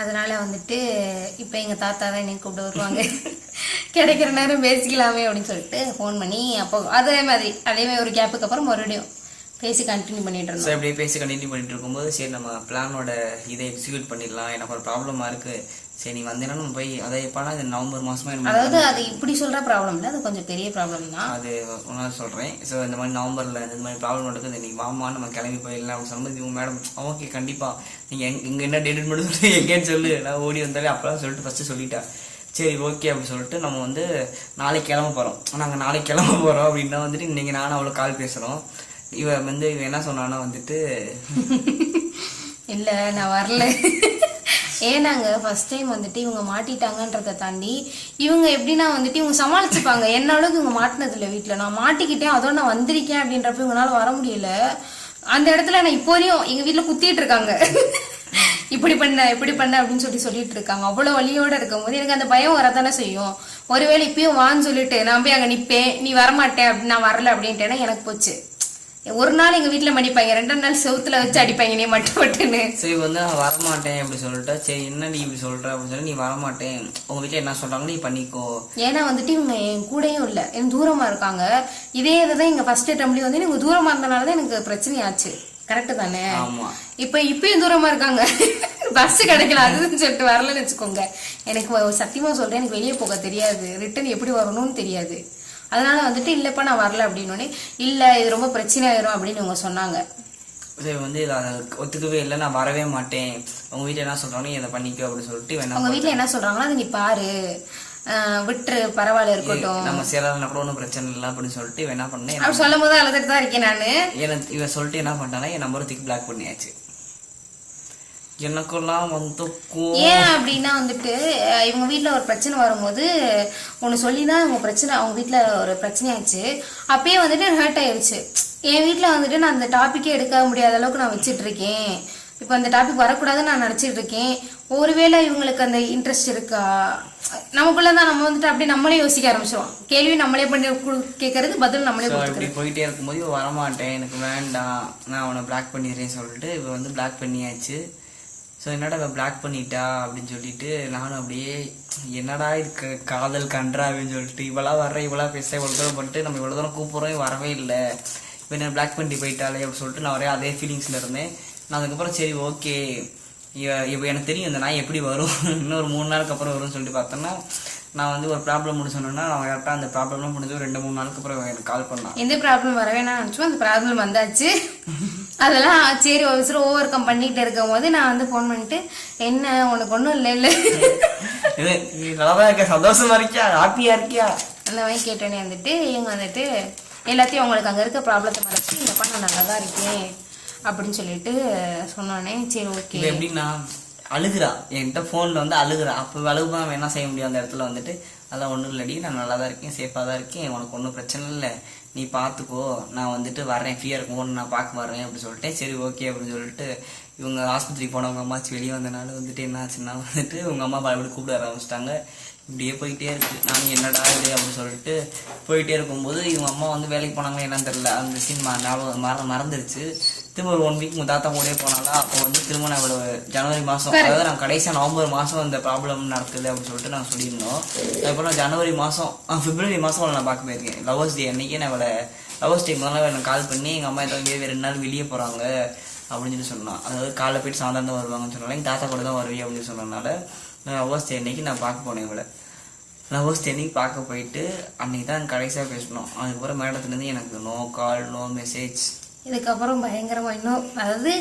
அதனால வந்துட்டு இப்போ எங்கள் தாத்தா தான் என்னை கூப்பிட்டு வருவாங்க, கிடைக்கிற நேரம் பேசிக்கலாமே அப்படின்னு சொல்லிட்டு ஃபோன் பண்ணி அப்போ அதே மாதிரி ஒரு கேப்புக்கு அப்புறம் மறுபடியும் பேசி கண்டினியூ பண்ணிட்டு இருந்தோம். ஸோ அப்படியே பேசி கண்டினியூ பண்ணிட்டு இருக்கும்போது சரி நம்ம பிளானோட இதை எக்ஸிக்யூட் பண்ணிடலாம், எனக்கு ஒரு ப்ராப்ளமாக இருக்குது, சரி நீ வந்தேன்னா நம்ம போய் அதை எப்போனா இது நவம்பர் மாதமா அதாவது அது இப்படி சொல்கிற ப்ராப்ளம் இல்லை, அது கொஞ்சம் பெரிய ப்ராப்ளம் தான், அது ஒன்றாவது சொல்கிறேன். ஸோ இந்த மாதிரி நவம்பரில் இந்த மாதிரி ப்ராப்ளம் நடக்குது, நீங்கள் வாமா நம்ம கிளம்பி போயிடலாம் அப்படின்னு சொல்லும்போது இவங்க மேடம் ஓகே கண்டிப்பாக நீங்கள் இங்கே என்ன டேட் மட்டும் சொல்லி எங்கேன்னு சொல்லு, நான் ஓடி வந்தாலே அப்போலாம் சொல்லிட்டு ஃபஸ்ட்டு சொல்லிட்டேன். சரி ஓகே அப்படின்னு சொல்லிட்டு நம்ம வந்து நாளைக்கு கிளம்ப போகிறோம். நாங்கள் நாளைக்கு கிளம்ப போகிறோம் அப்படின்னா வந்துட்டு இன்றைக்கி நானும் அவ்வளோ கால் பேசுகிறோம். இவ என்ன சொன்னான்னா வந்துட்டு இல்லை நான் வரல. ஏன்னாங்க ஃபர்ஸ்ட் டைம் வந்துட்டு இவங்க மாட்டிட்டாங்கன்றதை தாண்டி இவங்க எப்படின்னா வந்துட்டு இவங்க சமாளிச்சுப்பாங்க. என்ன அளவுக்கு இவங்க மாட்டினது இல்லை வீட்டில். நான் மாட்டிக்கிட்டேன், அதோட நான் வந்திருக்கேன் அப்படின்றப்ப இவங்களால வர முடியல. அந்த இடத்துல நான் இப்போ வரையும் எங்கள் வீட்டில் குத்திட்டு இருக்காங்க, இப்படி பண்ண அப்படின்னு சொல்லிட்டு இருக்காங்க. அவ்வளோ வலியோட இருக்கும் போது எனக்கு அந்த பயம் வரத்தானே செய்யும். ஒருவேளை இப்பயும் வான்னு சொல்லிட்டு நான் போய் அங்கே நிற்பேன், நீ வரமாட்டேன் அப்படின்னு நான் வரல அப்படின்ட்டேன்னா எனக்கு போச்சு. ஒரு நாள் எங்க வீட்டுல மடிப்பாங்க, 2 நாள் செவுத்துல வச்சு அடிப்பாங்க நீ மட்டுன்னு. சரி வந்து நான் வரமாட்டேன் அப்படி சொல்லிட்டு சரி என்ன நீ இப்படி சொல்ற அப்படின்னு சொல்லி நீ வரமாட்டேன் உங்க வீட்டுல என்ன சொல்றாங்க நீ பண்ணிக்கோ. ஏன்னா வந்துட்டு இவங்க என் கூடயும் இல்ல, எனக்கு தூரமா இருக்காங்க. இதே இதுதான் எங்க ஃபர்ஸ்ட் அட்டெம்ப்ட்லயும் வந்து எனக்கு தூரமா இருந்தனாலதான் எனக்கு பிரச்சனை ஆச்சு. கரெக்ட் தானே? இப்பயும் தூரமா இருக்காங்க, பஸ் கிடைக்கல அதுன்னு சொல்லிட்டு வரலன்னு வச்சுக்கோங்க. எனக்கு சத்தியமா சொல்றேன், எனக்கு வெளியே போக தெரியாது, ரிட்டர்ன் எப்படி வரணும்னு தெரியாது. அதனால வந்துட்டு இல்லப்பா நான் வரல அப்படின்னு இல்லை இது ரொம்ப பிரச்சனை ஆயிரும் அப்படின்னு இவங்க சொன்னாங்க. சரி வந்து ஒத்துக்கவே இல்லை, நான் வரவே மாட்டேன், உங்க வீட்டில் என்ன சொல்றாங்க நீ அதை பண்ணிக்கோ அப்படின்னு சொல்லிட்டு அவங்க வீட்டில் என்ன சொல்றாங்களோ அது நீ பாரு, விட்டுரு பரவாயில்ல இருக்கட்டும், நம்ம சேரலாம் கூட ஒன்றும் பிரச்சனை இல்லை அப்படின்னு சொல்லிட்டு என்ன பண்ணேன். அவன் சொல்லும் போது அழுதுட்டு தான் இருக்கேன் நானு. இவன் சொல்லிட்டு என்ன பண்ணிட்டானா என் நம்பரை தூக்கி பிளாக் பண்ணியாச்சு. எனக்கெல்லாம் வந்து ஏன் அப்படின்னா வந்துட்டு இவங்க வீட்டில் ஒரு பிரச்சனை வரும்போது ஒன்று சொல்லி தான் இவங்க பிரச்சனை அவங்க வீட்டில் ஒரு பிரச்சனை ஆச்சு. அப்பயே வந்துட்டு ஹர்ட் ஆயிடுச்சு. என் வீட்டில் வந்துட்டு நான் அந்த டாப்பிக்கே எடுக்க முடியாத அளவுக்கு நான் வச்சுட்டு இருக்கேன். இப்போ அந்த டாபிக் வரக்கூடாதுன்னு நான் நினச்சிட்டு இருக்கேன். ஒருவேளை இவங்களுக்கு அந்த இன்ட்ரெஸ்ட் இருக்கா, நமக்குள்ள தான் நம்ம வந்துட்டு அப்படி நம்மளே யோசிக்க ஆரம்பிச்சிடும். கேள்வி நம்மளே பண்ணி கேட்கறது, பதில் நம்மளே கொடுக்குறது. இப்படி போயிட்டே இருக்கும்போது இவ வரமாட்டேன், எனக்கு வேண்டாம், நான் அவனை பிளாக் பண்ணிடுறேன்னு சொல்லிட்டு இவ வந்து பிளாக் பண்ணியாச்சு. ஸோ என்னடா இவ பிளாக் பண்ணிட்டா அப்படின்னு சொல்லிட்டு நானும் அப்படியே என்னடா இதுக்கு காதல் கன்றா அப்படின்னு சொல்லிட்டு இவளா வர்றேன், இவளா பேச இவ்வளோ தூரம் பண்ணிட்டு நம்ம இவ்வளோ தூரம் கூப்பிட்றோம், வரவே இல்லை, இப்போ என்ன பிளாக் பண்ணிட்டு போயிட்டாலே அப்படின்னு சொல்லிட்டு நான் ஒரே அதே ஃபீலிங்ஸில் இருந்தேன். நான் அதுக்கப்புறம் சரி ஓகே இப்போ எனக்கு தெரியும் இந்த நாய் எப்படி வரும், இன்னொரு 3 நாளுக்கு அப்புறம் வரும்னு சொல்லிட்டு பார்த்தோன்னா நான் வந்து ஒரு ப்ராப்ளம் முடிச்சு சொன்னேன்னா அவன் கரெக்டாக அந்த ப்ராப்ளம்லாம் முடிஞ்சு 2-3 நாளுக்கு அப்புறம் எனக்கு கால் பண்ணான். எந்த ப்ராப்ளம் வரவேணா நினச்சோம், அந்த ப்ராப்ளம் வந்தாச்சு. அதெல்லாம் சரி அவசரம் ஓவர் கம் பண்ணிட்டு இருக்கும் போது நான் வந்து ஃபோன் பண்ணிட்டு என்ன உனக்கு ஒன்றும் இல்லை இல்லை நல்லா இருக்க, சந்தோஷமா இருக்கியா, ஹாப்பியா இருக்கியா அந்த மாதிரி கேட்டோன்னே வந்துட்டு இவங்க வந்துட்டு எல்லாத்தையும் அவங்களுக்கு அங்கே இருக்க ப்ராப்ளத்தை மறைச்சி இல்லைப்பா நான் நல்லா தான் இருக்கேன் அப்படின்னு சொல்லிட்டு சொன்னானே. சரி ஓகே. எப்படின்னா அழுகுறா என்கிட்ட ஃபோனில் வந்து அழுகுறா. அப்போ அழுகுமா நம்ம என்ன செய்ய முடியும் அந்த இடத்துல வந்துட்டு, அதெல்லாம் ஒன்றும் இல்லடி, நான் நல்லா தான் இருக்கேன், சேஃபாக தான் இருக்கேன், உனக்கு ஒன்றும் பிரச்சனை இல்லை, நீ பார்த்துக்கோ, நான் வந்துட்டு வரேன், ஃப்ரீயாக இருக்கும் நான் பார்க்க வரேன் அப்படின்னு சொல்லிட்டேன். சரி ஓகே அப்படின்னு சொல்லிட்டு இவங்க ஆஸ்பத்திரிக்கு போனவங்க அம்மாச்சு வெளியே வந்தனால வந்துட்டு என்ன ஆச்சுன்னா வந்துட்டு உங்கள் அம்மா அப்பா எப்படி கூப்பிட ஆரம்பிச்சிட்டாங்க. இப்படியே போயிட்டே இருக்கு. நானும் என்னடா இது அப்படின்னு சொல்லிட்டு போயிட்டே இருக்கும்போது இவங்க அம்மா வந்து வேலைக்கு போனாங்களே என்னன்னு தெரியல, அந்த சீன் மறந்துருச்சு. திரும்ப ஒரு 1 வீக் தாத்தா கூடயே போனாலா. அப்போ வந்து திரும்ப நான் ஜனவரி மாதம், அதாவது நான் கடைசியாக நவம்பர் மாதம் அந்த ப்ராப்ளம் நடக்குது அப்படின்னு சொல்லிட்டு நான் சொல்லியிருந்தோம். அதுக்கப்புறம் ஜனவரி மாதம் பிப்ரவரி மாதம் அவளை நான் பார்க்க போயிருக்கேன். லவர்ஸ் டே அன்னைக்கு நான் அவளை லவர்ஸ் டே முதல்ல எனக்கு கால் பண்ணி எங்கள் அம்மா எதாவது 2 நாள் வெளியே போகிறாங்க அப்படின்னு சொல்லி சொன்னான். அதாவது காலைல போயிட்டு சாயந்தரம் தான் வருவாங்கன்னு சொன்னால எங்கள் தாத்தா கூட தான் வருவேன் அப்படின்னு சொன்னதுனால நான் லவர்ஸ் டே அன்னைக்கு நான் பார்க்க போனேன். இவளை லவர்ஸ் டே அன்னைக்கு பார்க்க போயிட்டு அன்னைக்கு தான் கடைசியாக பேசணும். அதுக்கப்புறம் மேடத்துலேருந்து எனக்கு நோ கால் நோ மெசேஜ். இதுக்கப்புறம் பயங்கரமா இன்னும் அதாவது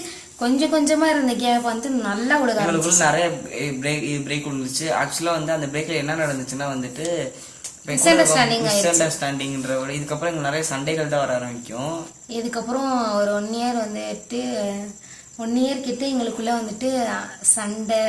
கொஞ்சம் கொஞ்சமா இருந்த கேப் வந்து நல்லா உலக நிறைய பிரேக் விழுந்துச்சு. ஆக்சுவலா வந்து அந்த பிரேக்ல என்ன நடந்துச்சுன்னா வந்துட்டு மிஸ் அண்டர்ஸ்டாண்டிங்ன்ற இதுக்கப்புறம் எங்களுக்கு நிறைய சண்டைகள் தான் வர ஆரம்பிக்கும். இதுக்கப்புறம் ஒரு 1 இயர் வந்துட்டு 1 இயர் கிட்ட எங்களுக்குள்ள வந்துட்டு சண்டை.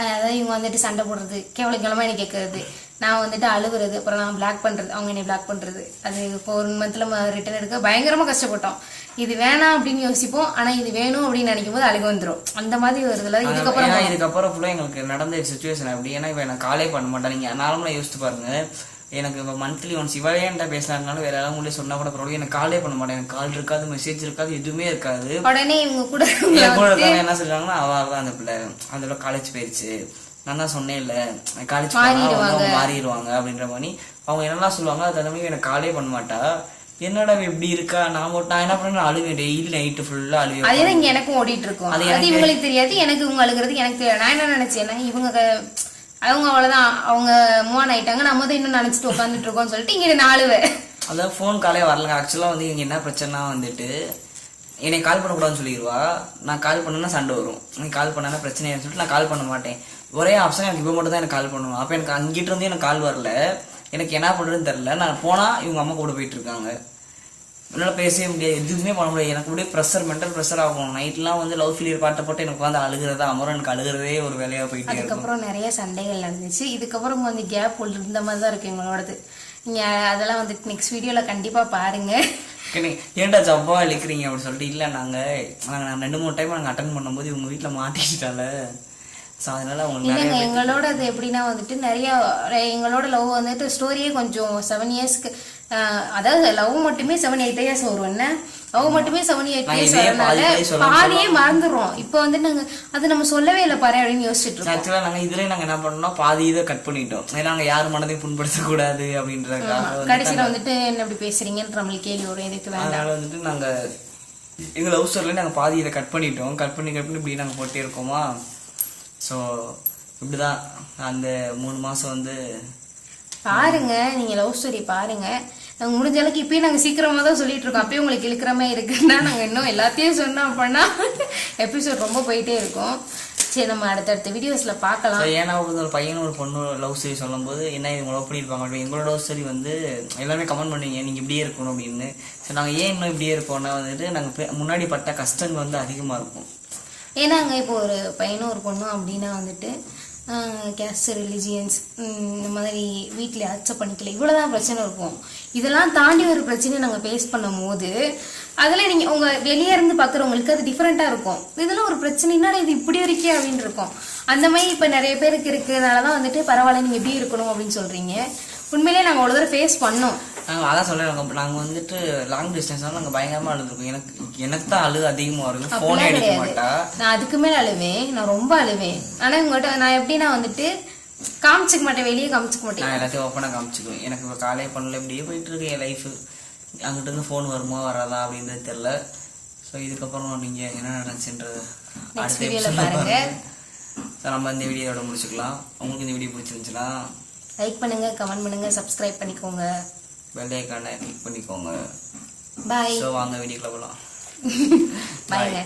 அதாவது இவங்க வந்துட்டு சண்டை போடுறது, கேவலக்கிழமை என்ன கேட்கறது, நான் வந்துட்டு அழுகுறது, அப்புறம் நான் பிளாக் பண்றது, அவங்க என்னை பிளாக் பண்றது. அது இப்போ 1 மந்த்ல ரிட்டர்ன் எடுக்க பயங்கரமா கஷ்டப்பட்டோம். இது வேணாம் அப்படின்னு யோசிப்போம், ஆனா இது வேணும் அப்படின்னு நினைக்கும் போது அழுக வந்துடும். அந்த மாதிரி வருதுல. இதுக்கப்புறம் ஃபுல்லா எங்களுக்கு நடந்த சுச்சுவேஷன் அப்படி. ஏன்னா இப்ப எனக்கு காலே பண்ண மாட்டேன். நீங்க நார்மலா யோசிச்சு பாருங்க, எனக்கு இப்போ மந்த்லி ஒன்ஸ் இவளையன்ட்ட பேசினாருனாலும் வேற யாரும் உங்களே சொன்னா கூட பரவாயில்ல, எனக்கு காலே பண்ண மாட்டேன். எனக்கு கால் இருக்காது, மெசேஜ் இருக்காது, எதுவுமே இருக்காது. உடனே இவங்க கூட என்ன சொல்றாங்கன்னா அவ அந்த பிள்ளை அந்த காலேஜ் போயிருச்சு, நான் தான் சொன்னேன் இல்ல காலேஜ் மாறிடுவாங்க அப்படின்ற மாதிரி அவங்க என்னெல்லாம் சொல்லுவாங்க. அது அந்த மாதிரி எனக்கு காலே பண்ண மாட்டா. என்னடா எப்படி இருக்கா, நான் என்ன பண்ண அழுவேன், டெய்லி நைட்டு ஃபுல்லா அழுவேன். அதே இங்க எனக்கும் ஓடிட்டு இருக்கும். அது இவங்களுக்கு தெரியாது, எனக்கு இவங்க அழுகிறது எனக்கு தெரியாது. நான் என்ன நினைச்சேன்னா இவங்க அவ்வளவுதான், அவங்க மூவ் ஆயிட்டாங்க, நம்ம தான் இன்னும் நினைச்சிட்டு உட்காந்துட்டு இருக்கோம்னு சொல்லிட்டு இங்க நான் அழுவேன். அதான் ஃபோன் காலே வரல. ஆக்சுவலா வந்து இங்க என்ன பிரச்சனைனா வந்துட்டு என்னை கால் பண்ணக்கூடாதுன்னு சொல்லிடுவா. நான் கால் பண்ணேன்னா சண்டை வரும், நீ கால் பண்ணா பிரச்சனைன்னு சொல்லிட்டு நான் கால் பண்ண மாட்டேன். ஒரே ஆப்ஷன் எனக்கு இப்போ மட்டும் தான் எனக்கு கால் பண்ணணும். அப்போ எனக்கு அங்கிட்ட இருந்து எனக்கு கால் வரல, எனக்கு என்ன பண்றதுன்னு தெரியல. நான் போனா இவங்க அம்மா கூட போயிட்டு இருக்காங்க, என்னால் பேசவே முடியாது, எதுவுமே பண்ண முடியாது. எனக்கு அப்படியே ப்ரெஷர், மென்டல் ப்ரெஷர் ஆகும். நைட்லாம் வந்து லவ் ஃபீலியர் பாட்டை போட்டு எனக்கு வந்து அழுகிறதா அமரம், எனக்கு அழுகிறதே ஒரு வேலையாக போயிட்டு. அதுக்கப்புறம் நிறைய சண்டைகள் நடந்துச்சு. இதுக்கப்புறம் வந்து கேப் இருந்த மாதிரி தான் இருக்கு எங்களோடது. நீங்க அதெல்லாம் வந்து நெக்ஸ்ட் வீடியோல கண்டிப்பா பாருங்க. ஏன்டா ஜப்பா இழுக்கிறீங்க அப்படின்னு சொல்லிட்டு. இல்லை நாங்கள் 2-3 டைம் நாங்கள் அட்டன் பண்ணும்போது இவங்க வீட்டில் மாட்டிக்கிட்டால. இல்லைங்க, எங்களோட அது எப்படின்னா வந்துட்டு நிறைய எங்களோட லவ் வந்துட்டு ஸ்டோரியே கொஞ்சம் 7 இயர்ஸ்க்கு, அதாவது லவ் மட்டுமே 7-8 இயர்ஸ் வரும். என்ன லவ் மட்டுமே 7-8 இயர்ஸ் வரனால பாதியே மறந்துடுறோம். இப்போ வந்து நாங்க அது நம்ம சொல்லவே இல்லை பாரு அப்படின்னு யோசிச்சுட்டு இருக்கோம். ஆக்சுவலா நாங்க இதுல நாங்க என்ன பண்ணோம், பாதி இதை கட் பண்ணிட்டோம். ஏன்னா நாங்க யார் மனதையும் புண்படுத்த கூடாது அப்படின்றதுக்காக. கடைசியில வந்துட்டு என்ன இப்படி பேசுறீங்கன்ற நம்மளுக்கு கேள்வி வரும், எதுக்கு வேண்டாம். அதனால வந்துட்டு நாங்க எங்க லவ் ஸ்டோரியில நாங்க பாதி இதை கட் பண்ணிட்டோம். கட் பண்ணி இப்படி நாங்க போட்டே இருக்கோமா. ஸோ இப்படிதான் அந்த 3 மாசம் வந்து பாருங்க, நீங்க லவ் ஸ்டோரி பாருங்க. நாங்கள் முடிஞ்ச அளவுக்கு இப்பயும் நாங்கள் சீக்கிரமாக தான் சொல்லிட்டு இருக்கோம். அப்பயும் உங்களுக்கு இழுக்கிற மாதிரி இருக்குன்னா நாங்கள் இன்னும் எல்லாத்தையும் சொன்னோம் அப்படின்னா எபிசோட் ரொம்ப போயிட்டே இருக்கும். சரி, நம்ம அடுத்தடுத்த வீடியோஸ்ல பார்க்கலாம். ஏன்னா ஒரு பையனும் ஒரு பொண்ணு லவ் ஸ்டோரி சொல்லும் போது என்ன இவங்க லவ் பண்ணியிருப்பாங்க அப்படின்னு எங்களோட லவ் ஸ்டோரி வந்து எல்லாமே கமெண்ட் பண்ணுவீங்க, நீங்க இப்படியே இருக்கணும் அப்படின்னு. சரி, நாங்கள் ஏன் இன்னும் இப்படியே இருக்கோம்னா வந்துட்டு நாங்கள் முன்னாடி பட்ட கஷ்டங்கள் வந்து அதிகமாக இருக்கும். ஏன்னாங்க இப்போ ஒரு பையனும் ஒரு பொண்ணும் அப்படின்னா வந்துட்டு கேஸ்ட் ரிலிஜியன்ஸ் இந்த மாதிரி வீட்டில் அக்செப்ட் பண்ணிக்கல, இவ்வளோதான் பிரச்சனை இருக்கும். இதெல்லாம் தாண்டி ஒரு பிரச்சனையை நாங்கள் ஃபேஸ் பண்ணும் போது அதில் நீங்கள் உங்கள் வெளியே இருந்து பார்க்குறவங்களுக்கு அது டிஃப்ரெண்ட்டாக இருக்கும். இதெல்லாம் ஒரு பிரச்சனைனா இது இப்படி இருக்கே அப்படின்னு இருக்கும். அந்த மாதிரி இப்போ நிறைய பேருக்கு இருக்கிறதுனால தான் வந்துட்டு பரவாயில்ல நீங்கள் எப்படி இருக்கணும் அப்படின்னு சொல்கிறீங்க. உண்மையிலேயே நாங்கள் அவ்வளோ தூரம் ஃபேஸ் பண்ணோம். அதான் சொல்கிறேன், நாங்கள் வந்துட்டு லாங் டிஸ்டன்ஸ்னால நாங்கள் பயங்கரமாக அழுதுருக்கோம். எனக்கு தான் அழுது அதிகமாக இருக்கும். ஃபோனே எடுக்க மாட்டா. நான் அதுக்கு மேலே அழுவேன், நான் ரொம்ப அழுவேன். ஆனால் உங்கள்கிட்ட நான் எப்படின்னா வந்துட்டு காமிச்சிக்க மாட்டேன், வெளியே காமிச்சிக்க மாட்டேன். நான் எல்லாத்தையும் ஓப்பனாக காமிச்சிக்குவேன். எனக்கு இப்போ காலையே பண்ணல, இப்படியே போயிட்டு இருக்கு என் லைஃபு. அங்கிட்டிருந்து ஃபோன் வருமா வராதா அப்படின்றது தெரில. ஸோ இதுக்கப்புறம் நீங்கள் என்ன நடந்துச்சுன்றது அடுத்த வீடியோவில் பாருங்க. ஸோ நம்ம இந்த வீடியோவோட முடிச்சுக்கலாம். உங்களுக்கு இந்த வீடியோ பிடிச்சிருந்துச்சுன்னா லைக் பண்ணுங்க, கமெண்ட் பண்ணுங்க, சப்ஸ்கிரைப் பண்ணிக்கோங்க, பெல் ஐக்கானை கிளிக் பண்ணிக்கோங்க. பாய். ஸோ வாங்க வீடியோக்குள்ள போகலாம். பாய்ங்க.